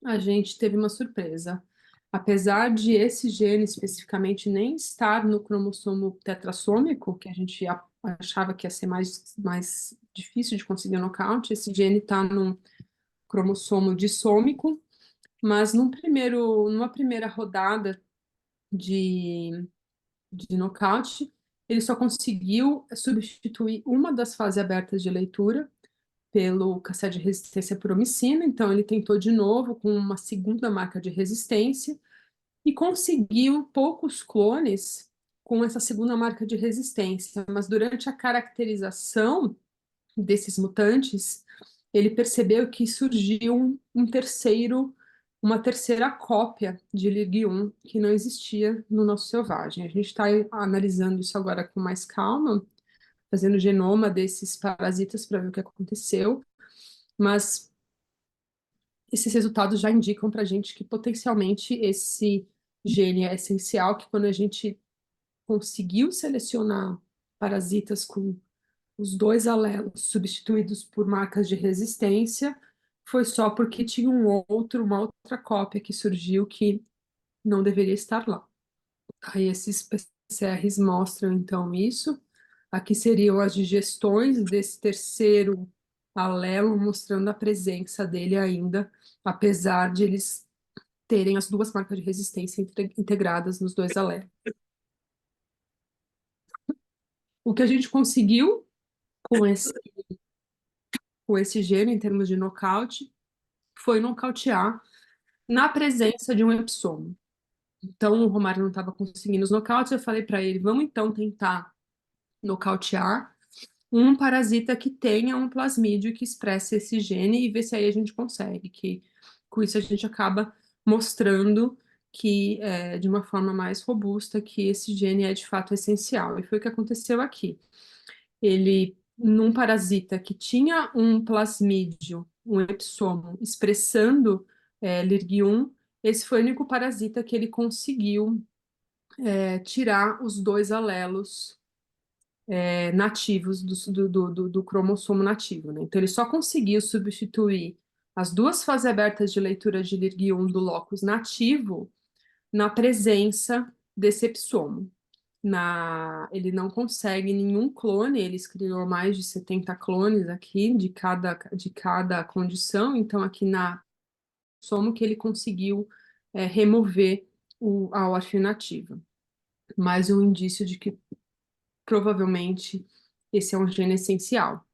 a gente teve uma surpresa. Apesar de esse gene especificamente nem estar no cromossomo tetrassômico, que a gente achava que ia ser mais difícil de conseguir o nocaute, esse gene está no cromossomo dissômico, mas numa primeira rodada de, de nocaute, ele só conseguiu substituir uma das fases abertas de leitura pelo cassete de resistência por homicina, então ele tentou de novo com uma segunda marca de resistência e conseguiu poucos clones com essa segunda marca de resistência, mas durante a caracterização desses mutantes, ele percebeu que surgiu uma terceira cópia de LIG-1 que não existia no nosso selvagem. A gente está analisando isso agora com mais calma, fazendo o genoma desses parasitas para ver o que aconteceu, mas esses resultados já indicam para a gente que potencialmente esse gene é essencial, que quando a gente conseguiu selecionar parasitas com os dois alelos substituídos por marcas de resistência, foi só porque tinha uma outra cópia que surgiu que não deveria estar lá. Aí esses PCRs mostram então isso. Aqui seriam as digestões desse terceiro alelo, mostrando a presença dele ainda, apesar de eles terem as duas marcas de resistência integradas nos dois alelos. O que a gente conseguiu com esse gene, em termos de nocaute, foi nocautear na presença de um epsomo. Então, o Romário não estava conseguindo os nocautes, eu falei para ele, vamos então tentar nocautear um parasita que tenha um plasmídio que expresse esse gene e ver se aí a gente consegue, que com isso a gente acaba mostrando que, de uma forma mais robusta, que esse gene é de fato essencial. E foi o que aconteceu aqui. Ele, num parasita que tinha um plasmídio, um epsomo, expressando LIRG1, esse foi o único parasita que ele conseguiu tirar os dois alelos nativos do cromossomo nativo, né? Então ele só conseguiu substituir as duas fases abertas de leitura de LIRG1 do locus nativo na presença desse epsomo. Ele não consegue nenhum clone, ele criou mais de 70 clones aqui de cada condição, então aqui na somo que ele conseguiu remover a órfã nativa. Mais um indício de que provavelmente esse é um gene essencial.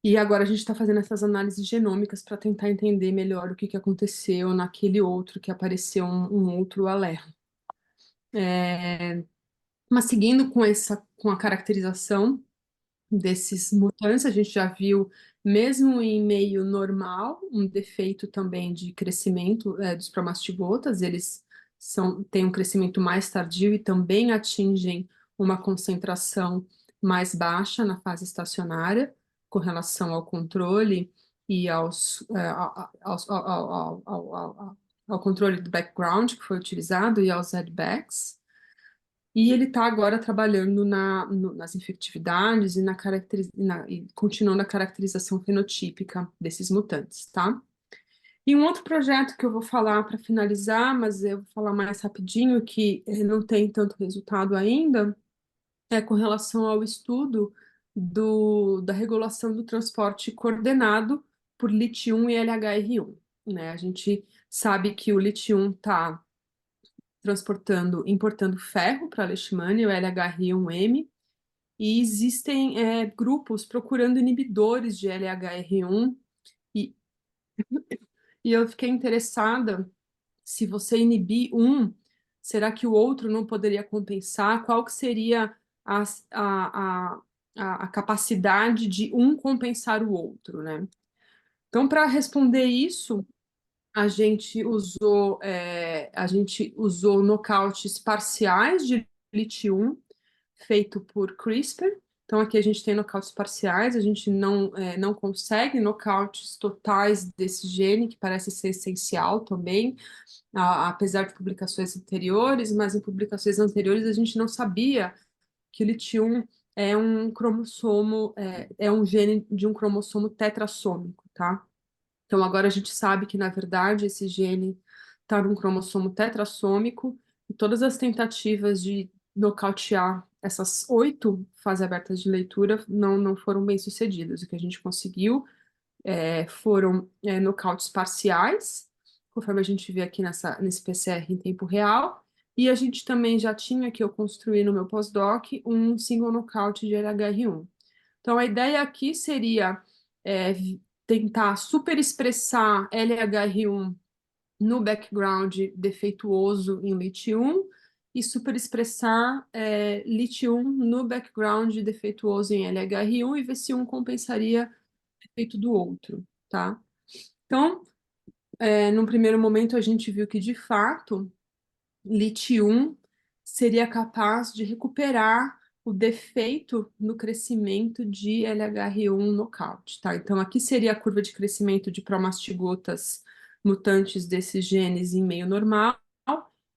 E agora a gente está fazendo essas análises genômicas para tentar entender melhor o que aconteceu naquele outro que apareceu um outro alelo. Mas seguindo com a caracterização desses mutantes, a gente já viu, mesmo em meio normal, um defeito também de crescimento dos promastigotas, eles têm um crescimento mais tardio e também atingem uma concentração mais baixa na fase estacionária, com relação ao controle e ao controle do background que foi utilizado e aos addbacks. E ele está agora trabalhando nas infectividades e continuando a caracterização fenotípica desses mutantes, tá? E um outro projeto que eu vou falar para finalizar, mas eu vou falar mais rapidinho, que não tem tanto resultado ainda, é com relação ao estudo da regulação do transporte coordenado por LIT1 e LHR1, né? A gente sabe que o LIT1 está importando ferro para a leishmania, o LHR1M, e existem grupos procurando inibidores de LHR1, e, e eu fiquei interessada, se você inibir um, será que o outro não poderia compensar? Qual que seria a, a, a capacidade de um compensar o outro, né? Então, para responder isso, a gente usou nocautes parciais de LIT1 feito por CRISPR. Então, aqui a gente tem nocautes parciais, a gente não consegue nocautes totais desse gene, que parece ser essencial também, apesar de publicações anteriores, mas em publicações anteriores a gente não sabia que o litium é um cromossomo, é um gene de um cromossomo tetrassômico, tá? Então agora a gente sabe que, na verdade, esse gene está num cromossomo tetrassômico e todas as tentativas de nocautear essas 8 fases abertas de leitura não foram bem sucedidas. O que a gente conseguiu foram nocautes parciais, conforme a gente vê aqui nesse PCR em tempo real, e a gente também já tinha, que eu construí no meu pós-doc, um single knockout de LHR1. Então, a ideia aqui seria tentar superexpressar LHR1 no background defeituoso em LIT1 e superexpressar LIT1 no background defeituoso em LHR1 e ver se um compensaria o efeito do outro, tá? Então, num primeiro momento, a gente viu que, de fato, LIT1 seria capaz de recuperar o defeito no crescimento de LHR1 knockout, tá? Então, aqui seria a curva de crescimento de promastigotas mutantes desses genes em meio normal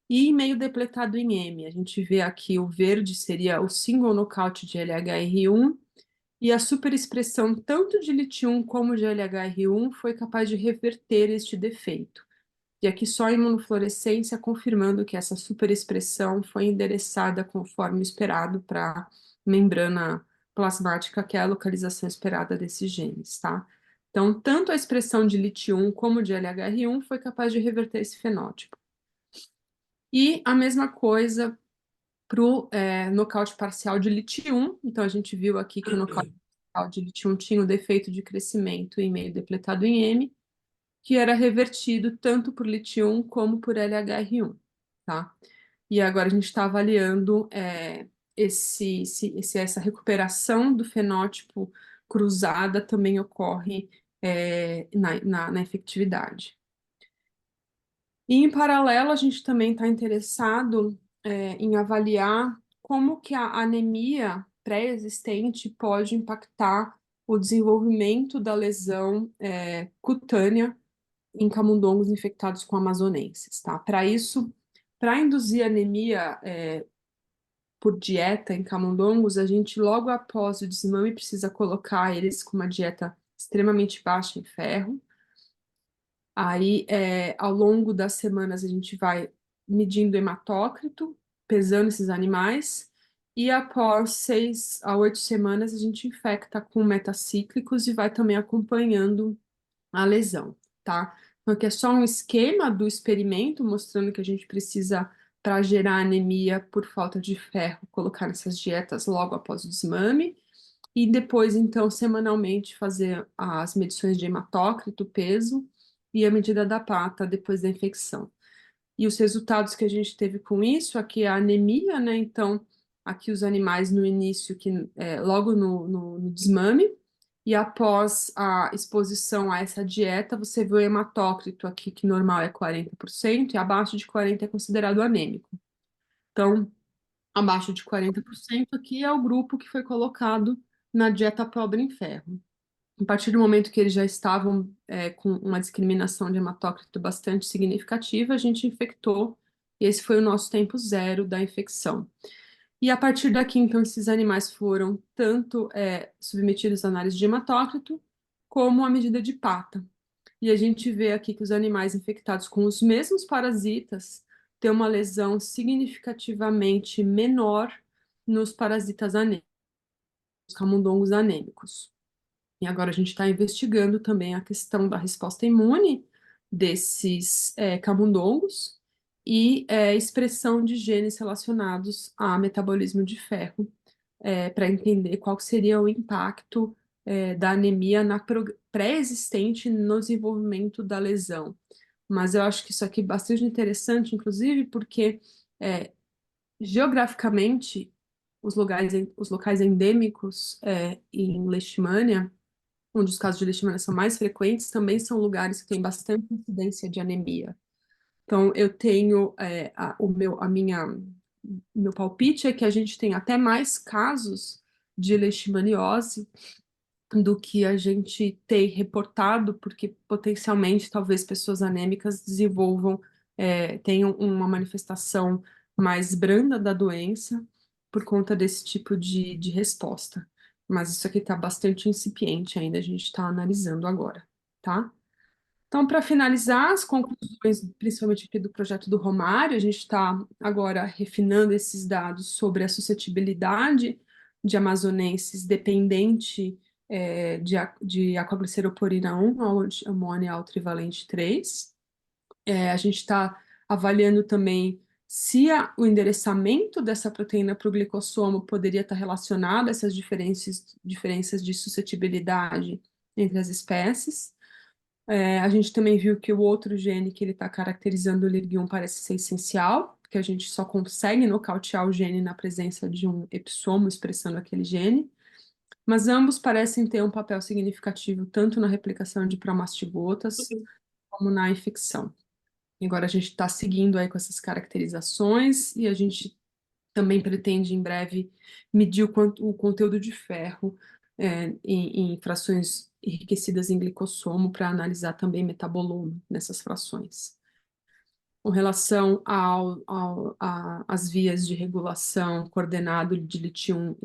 e em meio depletado em M. A gente vê aqui o verde seria o single knockout de LHR1 e a superexpressão tanto de LIT1 como de LHR1 foi capaz de reverter este defeito. E aqui só a imunofluorescência confirmando que essa superexpressão foi endereçada conforme esperado para a membrana plasmática, que é a localização esperada desses genes, tá? Então, tanto a expressão de LIT1 como de LHR1 foi capaz de reverter esse fenótipo. E a mesma coisa para o nocaute parcial de LIT1. Então, a gente viu aqui que o nocaute parcial de LIT1 tinha o defeito de crescimento em meio depletado em M, que era revertido tanto por LIT1 como por LHR1, tá? E agora a gente está avaliando essa recuperação do fenótipo cruzada também ocorre na efetividade. E, em paralelo, a gente também está interessado em avaliar como que a anemia pré-existente pode impactar o desenvolvimento da lesão cutânea em camundongos infectados com amazonenses, tá? Para isso, para induzir anemia por dieta em camundongos, a gente logo após o desmame precisa colocar eles com uma dieta extremamente baixa em ferro. Aí, ao longo das semanas, a gente vai medindo hematócrito, pesando esses animais, e após 6 a 8 semanas, a gente infecta com metacíclicos e vai também acompanhando a lesão, tá? Então, aqui é só um esquema do experimento mostrando que a gente precisa, para gerar anemia por falta de ferro, colocar nessas dietas logo após o desmame. E depois, então, semanalmente fazer as medições de hematócrito, peso e a medida da pata depois da infecção. E os resultados que a gente teve com isso, aqui é a anemia, né? Então, aqui os animais no início, logo no desmame, e após a exposição a essa dieta, você vê o hematócrito aqui, que normal é 40%, e abaixo de 40% é considerado anêmico. Então, abaixo de 40% aqui é o grupo que foi colocado na dieta pobre em ferro. A partir do momento que eles já estavam com uma discriminação de hematócrito bastante significativa, a gente infectou, e esse foi o nosso tempo zero da infecção. E a partir daqui, então, esses animais foram tanto submetidos à análise de hematócrito, como à medida de pata. E a gente vê aqui que os animais infectados com os mesmos parasitas têm uma lesão significativamente menor nos parasitas anêmicos, os camundongos anêmicos. E agora a gente está investigando também a questão da resposta imune desses camundongos e expressão de genes relacionados a metabolismo de ferro, para entender qual seria o impacto da anemia pré-existente no desenvolvimento da lesão. Mas eu acho que isso aqui é bastante interessante, inclusive, porque geograficamente os locais endêmicos em Leishmania, onde os casos de leishmania são mais frequentes, também são lugares que têm bastante incidência de anemia. Então, eu tenho o meu palpite é que a gente tem até mais casos de leishmaniose do que a gente tem reportado, porque potencialmente talvez pessoas anêmicas desenvolvam, tenham uma manifestação mais branda da doença por conta desse tipo de resposta. Mas isso aqui está bastante incipiente ainda, a gente está analisando agora, tá? Então, para finalizar, as conclusões, principalmente aqui do projeto do Romário, a gente está agora refinando esses dados sobre a suscetibilidade de amazonenses dependente de aquagliceropurina 1 ao amônia ao trivalente 3. A gente está avaliando também se o endereçamento dessa proteína para o glicossomo poderia estar relacionado a essas diferenças de suscetibilidade entre as espécies. A gente também viu que o outro gene que ele está caracterizando o LIRG1 parece ser essencial, porque a gente só consegue nocautear o gene na presença de um epissomo expressando aquele gene, mas ambos parecem ter um papel significativo tanto na replicação de promastigotas como na infecção. Agora a gente está seguindo aí com essas caracterizações e a gente também pretende em breve medir o conteúdo de ferro em frações enriquecidas em glicossomo para analisar também metaboloma nessas frações. Com relação às vias de regulação coordenado de LIT1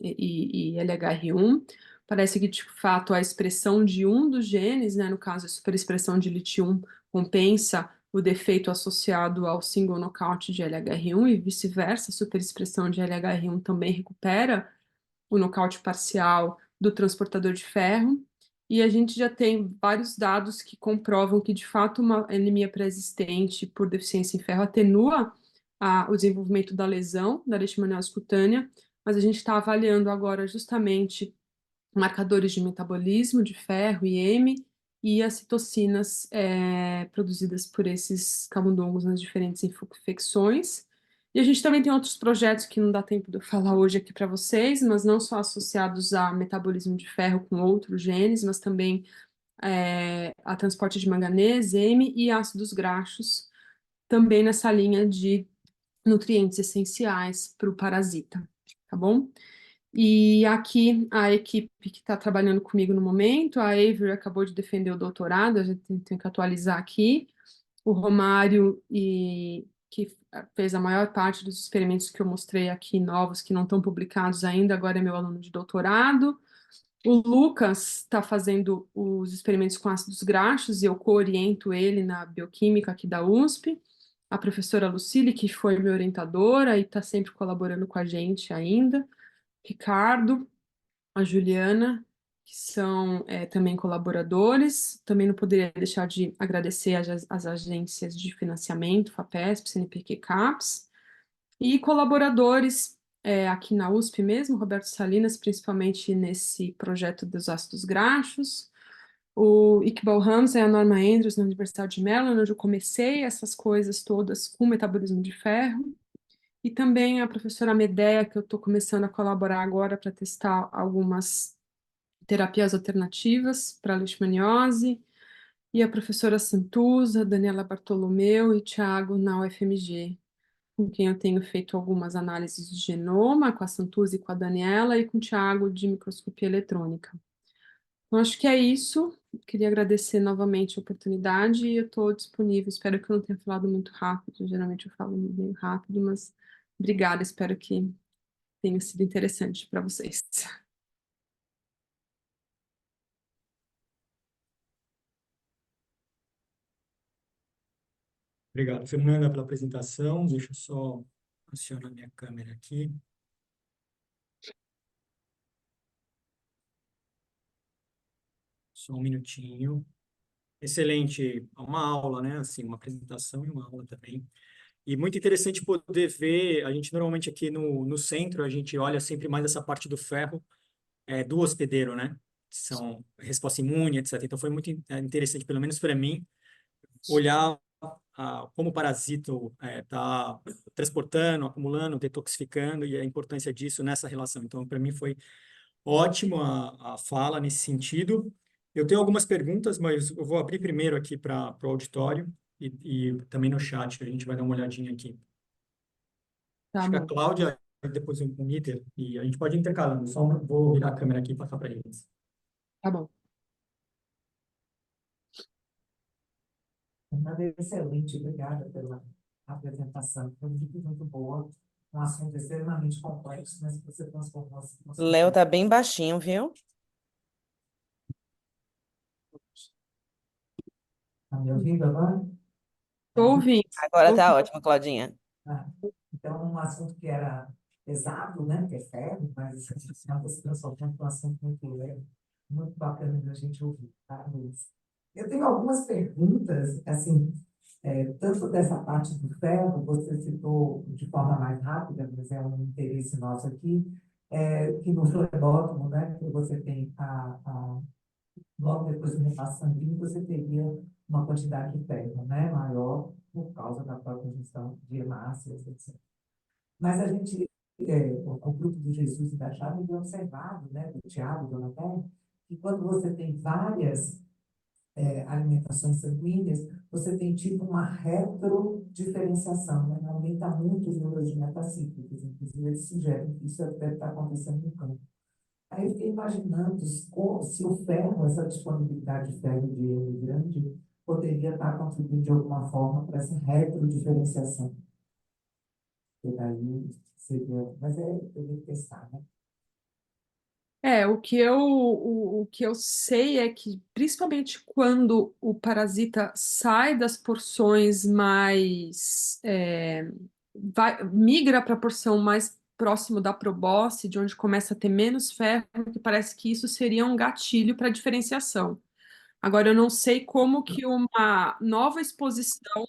e LHR1, parece que, de fato, a expressão de um dos genes, né, no caso, a superexpressão de LIT1, compensa o defeito associado ao single knockout de LHR1 e vice-versa, a superexpressão de LHR1 também recupera o nocaute parcial do transportador de ferro, e a gente já tem vários dados que comprovam que, de fato, uma anemia pré-existente por deficiência em ferro atenua o desenvolvimento da lesão, da leishmaniose cutânea, mas a gente está avaliando agora justamente marcadores de metabolismo de ferro e M e as citocinas produzidas por esses camundongos nas diferentes infecções. E a gente também tem outros projetos que não dá tempo de eu falar hoje aqui para vocês, mas não só associados a metabolismo de ferro com outros genes, mas também a transporte de manganês, M e ácidos graxos, também nessa linha de nutrientes essenciais para o parasita, tá bom? E aqui a equipe que está trabalhando comigo no momento, a Avery acabou de defender o doutorado, a gente tem que atualizar aqui. O Romário, que fez a maior parte dos experimentos que eu mostrei aqui, novos, que não estão publicados ainda, agora é meu aluno de doutorado. O Lucas está fazendo os experimentos com ácidos graxos e eu co-oriento ele na bioquímica aqui da USP. A professora Lucille, que foi minha orientadora e está sempre colaborando com a gente ainda. Ricardo, a Juliana, que são também colaboradores. Também não poderia deixar de agradecer às agências de financiamento, FAPESP, CNPq, CAPES, e colaboradores aqui na USP mesmo, Roberto Salinas, principalmente nesse projeto dos ácidos graxos, o Iqbal Hamza e a Norma Andrews na Universidade de Maryland, onde eu comecei essas coisas todas com metabolismo de ferro, e também a professora Medea, que eu estou começando a colaborar agora para testar algumas terapias alternativas para a leishmaniose, e a professora Santuza, Daniela Bartolomeu e Thiago na UFMG, com quem eu tenho feito algumas análises de genoma, com a Santuza e com a Daniela, e com o Thiago de microscopia eletrônica. Então, acho que é isso. Queria agradecer novamente a oportunidade e eu estou disponível. Espero que eu não tenha falado muito rápido. Geralmente eu falo meio rápido, mas obrigada. Espero que tenha sido interessante para vocês. Obrigado, Fernanda, pela apresentação. Deixa eu só acionar minha câmera aqui. Só um minutinho. Excelente, uma aula, né? Assim, uma apresentação e uma aula também. E muito interessante poder ver, a gente normalmente aqui no centro, a gente olha sempre mais essa parte do ferro do hospedeiro, né? São resposta imune, etc. Então foi muito interessante, pelo menos para mim, olhar como o parasito está transportando, acumulando, detoxificando e a importância disso nessa relação. Então, para mim foi ótimo a fala nesse sentido. Eu tenho algumas perguntas, mas eu vou abrir primeiro aqui para o auditório e também no chat, a gente vai dar uma olhadinha aqui. Tá Acho que a bom. Cláudia depois um líder e a gente pode ir intercalando. Vou virar a câmera aqui e passar para eles. Tá bom. Fernanda, excelente, obrigada pela apresentação. Foi muito boa, um assunto extremamente complexo, mas que você transformou assim. Léo tá bem baixinho, viu? Tá me ouvindo agora? Estou ouvindo. Agora tá ótimo, Claudinha. Ah, então, um assunto que era pesado, né, que é ferro, mas essa está se transformando num assunto muito leve, muito bacana da gente ouvir, tá, Luiz? Eu tenho algumas perguntas, assim, tanto dessa parte do ferro, você citou de forma mais rápida, mas é um interesse nosso aqui, que no flebótomo, né, que você tem logo depois do repasse sanguíneo, você teria uma quantidade de ferro, né, maior por causa da própria ingestão de hemácias, etc. Mas a gente, o grupo do Jesus e da Chave, tem observado, né, do Tiago, do Natal, que quando você tem várias alimentações sanguíneas, você tem tipo uma retrodiferenciação, né? Aumenta muito os números de metacíclicos, inclusive eles sugerem que isso deve estar acontecendo no campo. Aí eu fiquei imaginando se o ferro, essa disponibilidade de ferro de M grande, poderia estar contribuindo de alguma forma para essa retrodiferenciação. E daí seria, mas eu teria que testar, né? O que eu sei é que, principalmente quando o parasita sai das porções mais, migra para a porção mais próximo da probóscide, de onde começa a ter menos ferro, que parece que isso seria um gatilho para diferenciação. Agora, eu não sei como que uma nova exposição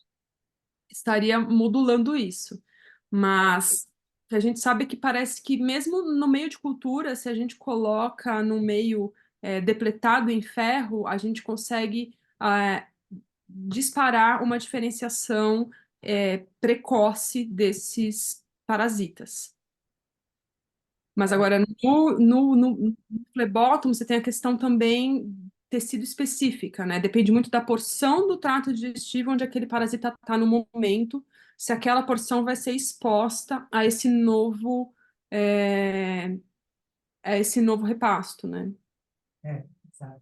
estaria modulando isso. Mas a gente sabe que parece que mesmo no meio de cultura, se a gente coloca no meio depletado em ferro, a gente consegue disparar uma diferenciação precoce desses parasitas. Mas agora, no flebótomo, você tem a questão também tecido específica, né? Depende muito da porção do trato digestivo onde aquele parasita está no momento, se aquela porção vai ser exposta é, a esse novo repasto, né? Sabe?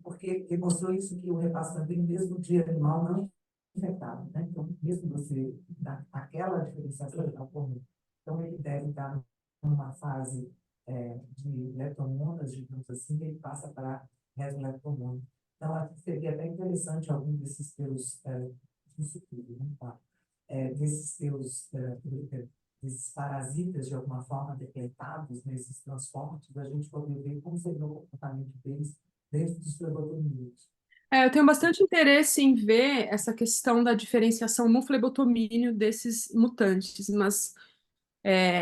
Porque ele mostrou isso que o repasse sanguíneo, mesmo de animal não infectado, né? Então, mesmo você, aquela diferenciação está ocorrendo. Então, ele deve estar numa fase de leptomonas, digamos assim, ele passa para retroleptomona. Então, acho que seria até interessante algum desses teus, isso tudo, né? Tá? Desses teus, desses parasitas, de alguma forma, detectados nesses transportes, a gente poder ver como seria o comportamento deles dentro dos flebotomínios. Eu tenho bastante interesse em ver essa questão da diferenciação no flebotomínio desses mutantes, mas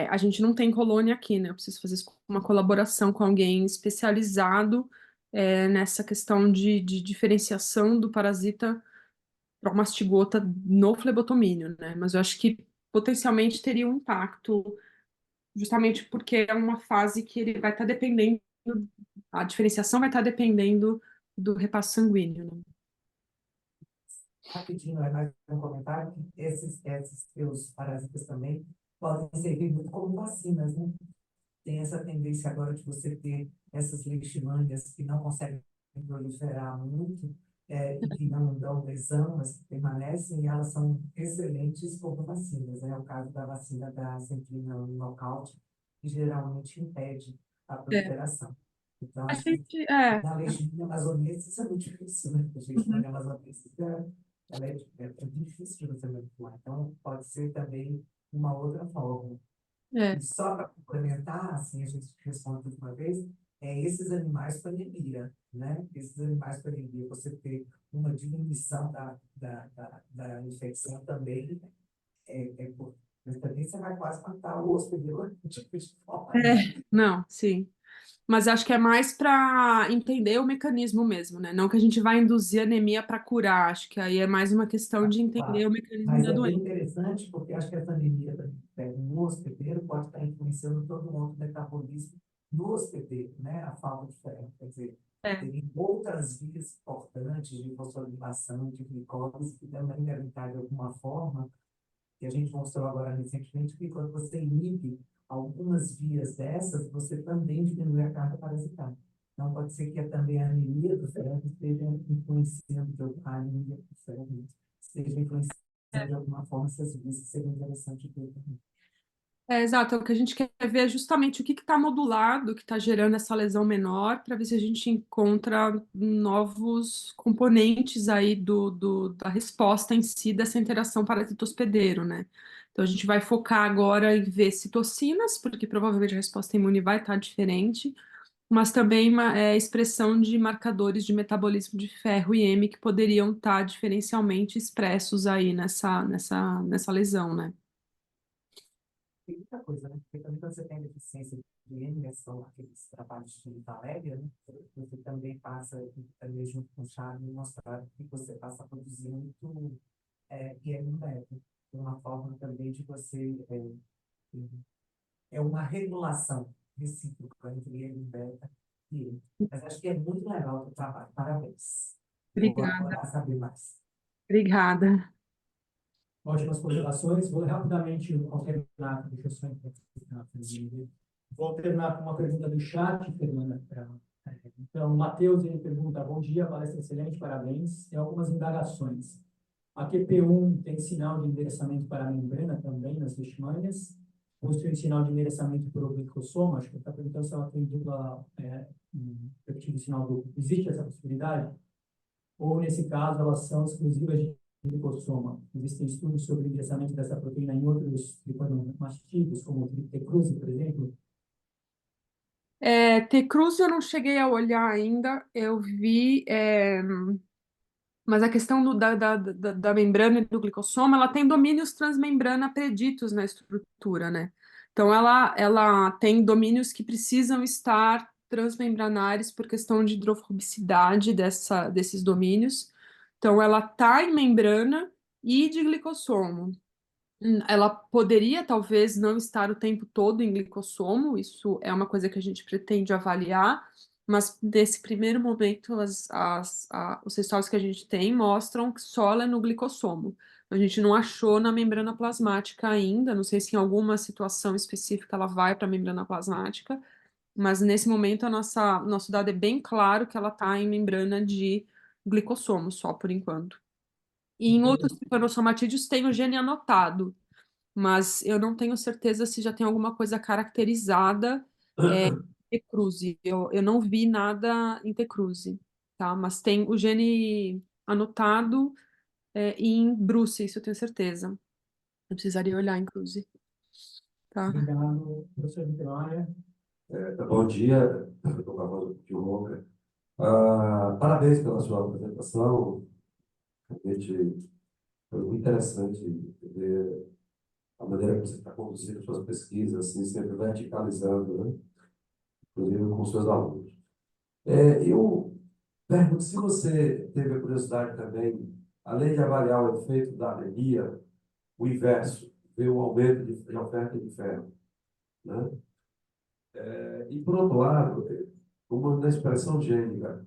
a gente não tem colônia aqui, né? Eu preciso fazer isso com uma colaboração com alguém especializado nessa questão de diferenciação do parasita para mastigota no flebotomínio, né? Mas eu acho que potencialmente teria um impacto, justamente porque é uma fase que ele vai estar dependendo, a diferenciação vai estar dependendo do repasso sanguíneo, né? Rapidinho, mais um comentário, que esses teus parasitas também podem servir muito como vacinas, né? Tem essa tendência agora de você ter essas leishmanias que não conseguem proliferar muito e que não dão lesão, mas que permanecem, e elas são excelentes como vacinas. É o caso da vacina da centrina knockout, que geralmente impede a É. proliferação. Então, A acho que gente, na leishmania amazonense isso é muito difícil, né? A leishmania amazonense ela é difícil de você manipular. Então, pode ser também uma outra forma. é, E só para complementar, assim, a gente responde mais uma vez, esses animais com anemia, né? Esses animais com anemia, você ter uma diminuição da infecção também, mas também você vai quase matar o hospedeiro de forma. não, sim. Mas acho que é mais para entender o mecanismo mesmo, né? Não que a gente vai induzir anemia para curar, acho que aí é mais uma questão de entender Claro. o mecanismo Mas da é bem doença. interessante, porque acho que essa anemia no hospedeiro pode estar influencando todo o outro metabolismo do hospedeiro, né? A falta de ferro. Quer dizer, É. tem outras vias importantes de fosforilação, de glicose, que também devem estar, de alguma forma, que a gente mostrou agora recentemente, que quando você inibe algumas vias dessas, você também diminui a carga parasitária. Então, pode ser que também a anemia do cérebro esteja influenciando a anemia do cérebro, esteja influenciando de alguma forma essas vias, que seria interessante ter também. Exato, o que a gente quer ver é justamente o que está modulado, que está gerando essa lesão menor, para ver se a gente encontra novos componentes aí da resposta em si dessa interação parasito-hospedeiro, né? Então a gente vai focar agora em ver citocinas, porque provavelmente a resposta imune vai estar diferente, mas também expressão de marcadores de metabolismo de ferro e M que poderiam estar diferencialmente expressos aí nessa lesão, né? Tem muita coisa, né? Porque também quando você tem deficiência de N, são aqueles trabalhos de Valéria, né? Você também passa, também junto com o Charlie, mostrar que você passa a produzir muito IM beta. Uma forma também de você, uma regulação recíproca entre IM beta e ele. Mas acho que é muito legal o teu trabalho. Parabéns. Vou Obrigada, adorar saber mais. obrigada. Ótimas colocações. Vou rapidamente alternar, deixa eu só interpretar. Vou alternar com uma pergunta do chat, Fernanda. Então, Matheus, ele pergunta, bom dia, palestra excelente, parabéns. Tem algumas indagações. A QP1 tem sinal de endereçamento para a membrana também nas leishmanias? Possui sinal de endereçamento por glicossoma? Acho que ele está perguntando se ela tem dupla, repetido sinal duplo. Existe essa possibilidade? Ou, nesse caso, elas são exclusivas de glicossoma? Existem estudos sobre o endereçamento dessa proteína em outros tripanomastidos, como o T-Cruzi, por exemplo? T-Cruz eu não cheguei a olhar ainda, eu vi, mas a questão da membrana e do glicossoma, ela tem domínios transmembrana preditos na estrutura, né? Então, ela tem domínios que precisam estar transmembranares por questão de hidrofobicidade desses domínios. Então, ela está em membrana e de glicosomo. Ela poderia, talvez, não estar o tempo todo em glicossomo, isso é uma coisa que a gente pretende avaliar, mas nesse primeiro momento, os resultados que a gente tem mostram que só ela é no glicossomo. A gente não achou na membrana plasmática ainda, não sei se em alguma situação específica ela vai para a membrana plasmática, mas nesse momento nosso dado é bem claro que ela está em membrana de glicossomo, só por enquanto. E em outros tripanossomatídeos tem o gene anotado, mas eu não tenho certeza se já tem alguma coisa caracterizada em T-Cruzi. Eu não vi nada em T-Cruzi, tá? Mas tem o gene anotado em Bruce, isso eu tenho certeza. Eu precisaria olhar em Cruzi, tá? Obrigado, professor Vitória. Bom dia, estou com a voz um pouquinho rouca. Parabéns pela sua apresentação. Realmente foi muito interessante ver a maneira que você está conduzindo suas pesquisas, assim, sempre verticalizando, né? Inclusive com seus alunos. Eu pergunto se você teve a curiosidade também, além de avaliar o efeito da anemia, o inverso, ver o aumento de oferta de ferro, né? E, por outro lado, uma da expressão gênica,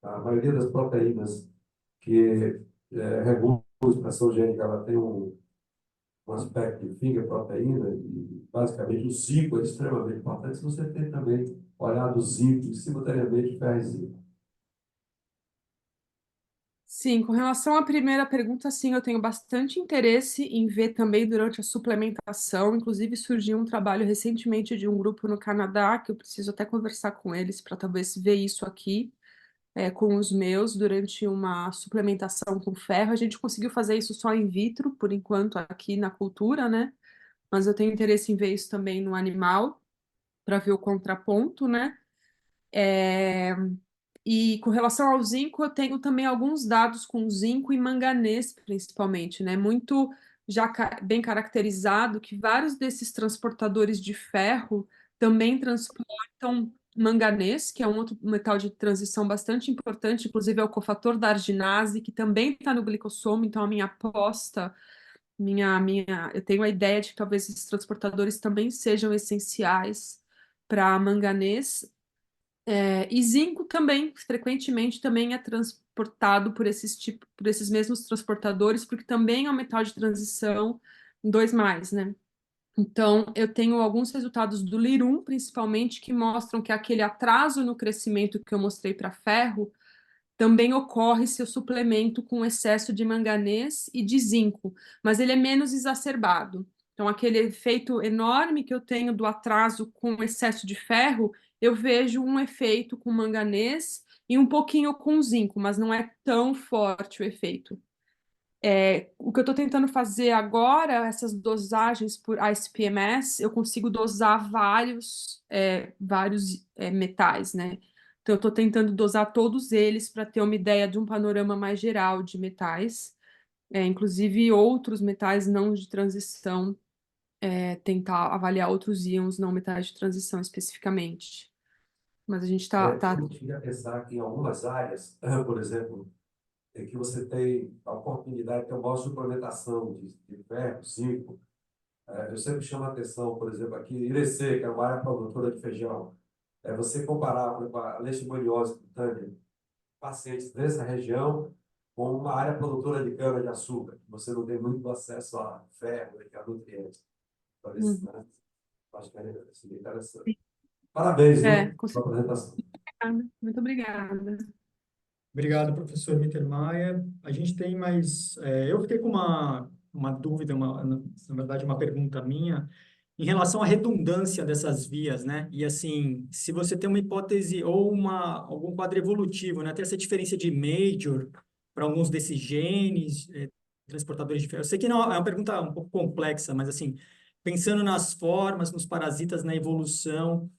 a maioria das proteínas que regulam a expressão gênica, ela tem um aspecto de finger proteína, e basicamente o zinco é extremamente importante. Se você tem também olhado o zinco simultaneamente ferro e zinco. Sim, com relação à primeira pergunta, sim, eu tenho bastante interesse em ver também durante a suplementação. Inclusive, surgiu um trabalho recentemente de um grupo no Canadá, que eu preciso até conversar com eles para talvez ver isso aqui com os meus durante uma suplementação com ferro. A gente conseguiu fazer isso só in vitro, por enquanto, aqui na cultura, né? Mas eu tenho interesse em ver isso também no animal, para ver o contraponto, né? E com relação ao zinco, eu tenho também alguns dados com zinco e manganês, principalmente, né? Muito já bem caracterizado que vários desses transportadores de ferro também transportam manganês, que é um outro metal de transição bastante importante, inclusive é o cofator da arginase, que também está no glicossomo, então a minha aposta, eu tenho a ideia de que talvez esses transportadores também sejam essenciais para manganês. E zinco também, frequentemente, também é transportado por esses mesmos transportadores, porque também é um metal de transição 2+, né? Então, eu tenho alguns resultados do LIR-1, principalmente, que mostram que aquele atraso no crescimento que eu mostrei para ferro também ocorre se eu suplemento com excesso de manganês e de zinco, mas ele é menos exacerbado. Então, aquele efeito enorme que eu tenho do atraso com excesso de ferro, eu vejo um efeito com manganês e um pouquinho com zinco, mas não é tão forte o efeito. O que eu estou tentando fazer agora, essas dosagens por ICP-MS, eu consigo dosar vários metais, né? Então, eu estou tentando dosar todos eles para ter uma ideia de um panorama mais geral de metais, inclusive outros metais não de transição, tentar avaliar outros íons não metais de transição especificamente. Mas a gente está. Eu queria pensar que em algumas áreas, por exemplo, que você tem a oportunidade de ter uma maior suplementação de ferro, zinco. Eu sempre chamo a atenção, por exemplo, aqui em Irecê, que é uma área produtora de feijão. Você comparar, por exemplo, a leishmaniose cutânea, pacientes dessa região, com uma área produtora de cana-de-açúcar, que você não tem muito acesso a ferro e a nutrientes. Talvez, Uhum. né? Acho que seria interessante. Parabéns, viu, Com pela apresentação. certeza. Muito obrigada. Obrigado, professor Mittermeier. A gente tem mais. Eu fiquei com uma dúvida, na verdade, uma pergunta minha, em relação à redundância dessas vias, né? E assim, se você tem uma hipótese ou algum quadro evolutivo, né? Tem essa diferença de major para alguns desses genes, transportadores de ferro. Eu sei que não é uma pergunta um pouco complexa, mas assim, pensando nas formas, nos parasitas, na evolução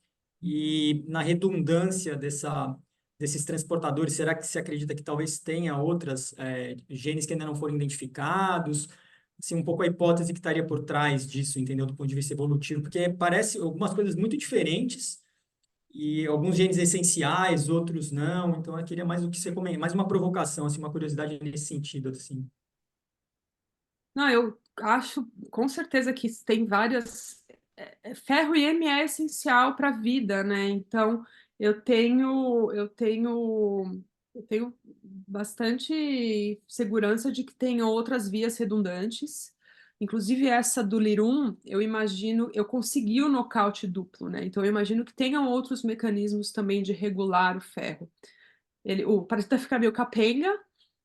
e na redundância desses transportadores, será que se acredita que talvez tenha outras genes que ainda não foram identificados? Assim, um pouco a hipótese que estaria por trás disso, entendeu? Do ponto de vista evolutivo, porque parece algumas coisas muito diferentes e alguns genes essenciais, outros não. Então, eu queria mais o que você comenta, mais uma provocação, assim, uma curiosidade nesse sentido, assim. Não, eu acho com certeza que tem várias. Ferro IM é essencial para a vida, né? Então eu tenho bastante segurança de que tem outras vias redundantes. Inclusive essa do Lirum, eu imagino, eu consegui o nocaute duplo, né? Então eu imagino que tenham outros mecanismos também de regular o ferro. O parasita fica meio capenga,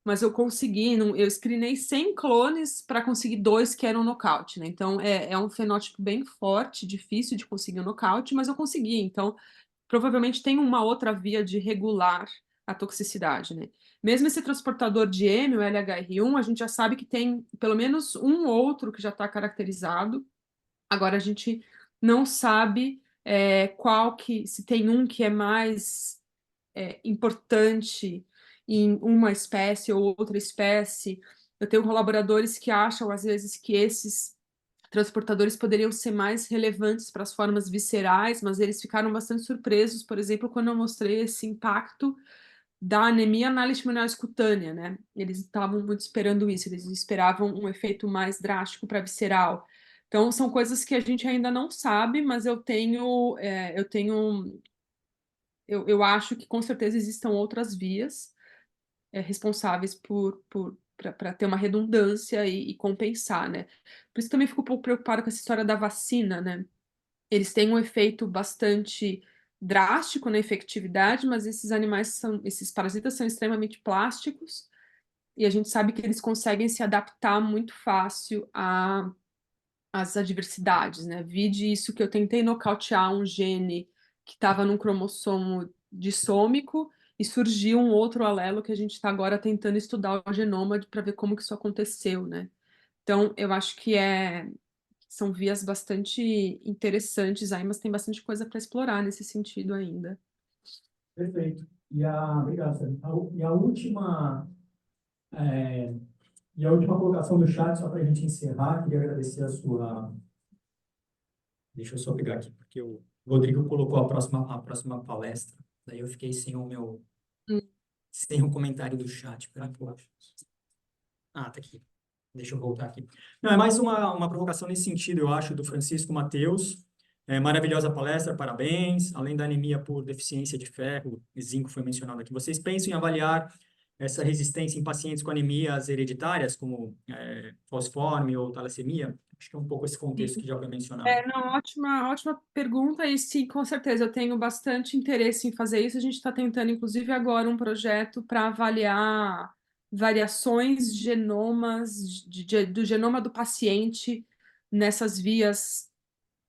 mas eu consegui, eu screenei 100 clones para conseguir 2 que eram nocaute, né? Então é um fenótipo bem forte, difícil de conseguir o nocaute, mas eu consegui. Então provavelmente tem uma outra via de regular a toxicidade, né? Mesmo esse transportador de M, o LHR1, a gente já sabe que tem pelo menos um outro que já está caracterizado. Agora a gente não sabe se tem um que é mais importante em uma espécie ou outra espécie. Eu tenho colaboradores que acham, às vezes, que esses transportadores poderiam ser mais relevantes para as formas viscerais, mas eles ficaram bastante surpresos, por exemplo, quando eu mostrei esse impacto da anemia na leishmaniose cutânea, né? Eles estavam muito esperando isso, eles esperavam um efeito mais drástico para visceral. Então, são coisas que a gente ainda não sabe, mas eu acho que com certeza existam outras vias responsáveis para ter uma redundância e compensar, né? Por isso também fico um pouco preocupada com essa história da vacina, né? Eles têm um efeito bastante drástico na efetividade, mas esses parasitas são extremamente plásticos e a gente sabe que eles conseguem se adaptar muito fácil às adversidades, né? Vide isso que eu tentei nocautear um gene que estava num cromossomo dissômico e surgiu um outro alelo que a gente está agora tentando estudar o genoma para ver como que isso aconteceu, né? Então, eu acho que são vias bastante interessantes aí, mas tem bastante coisa para explorar nesse sentido ainda. Perfeito. Obrigado, Sérgio. É, e a última colocação do chat, só para a gente encerrar, queria agradecer a sua. Deixa eu só pegar aqui, porque o Rodrigo colocou a próxima palestra, daí eu fiquei Hum. sem o comentário do chat. Tá aqui. Deixa eu voltar aqui. Não, é mais uma provocação nesse sentido, eu acho, do Francisco Mateus. Maravilhosa palestra, parabéns. Além da anemia por deficiência de ferro e zinco foi mencionado aqui. Vocês pensam em avaliar essa resistência em pacientes com anemias hereditárias, como falciforme ou talassemia? Acho que é um pouco esse contexto que já foi mencionado. Não, ótima pergunta, e sim, com certeza, eu tenho bastante interesse em fazer isso. A gente está tentando, inclusive, agora um projeto para avaliar variações genomas do genoma do paciente nessas vias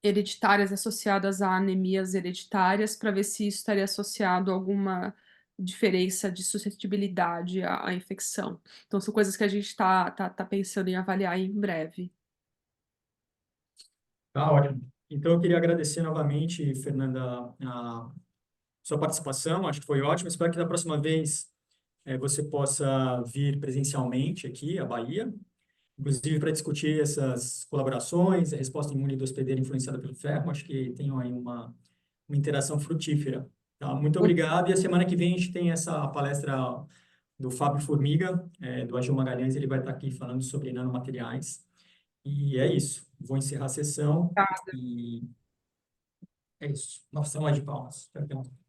hereditárias associadas a anemias hereditárias, para ver se isso estaria associado a alguma diferença de suscetibilidade à infecção. Então, são coisas que a gente está pensando em avaliar em breve. Tá ótimo. Então, eu queria agradecer novamente, Fernanda, a sua participação. Acho que foi ótimo. Espero que da próxima vez você possa vir presencialmente aqui à Bahia, inclusive para discutir essas colaborações, a resposta imune do hospedeiro influenciada pelo ferro. Acho que tem aí uma interação frutífera. Tá? Muito obrigado. E a semana que vem a gente tem essa palestra do Fábio Formiga, do Agil Magalhães. Ele vai estar aqui falando sobre nanomateriais. E é isso. Vou encerrar a sessão e é isso. Nossa, salva de palmas. Tchau, tchau.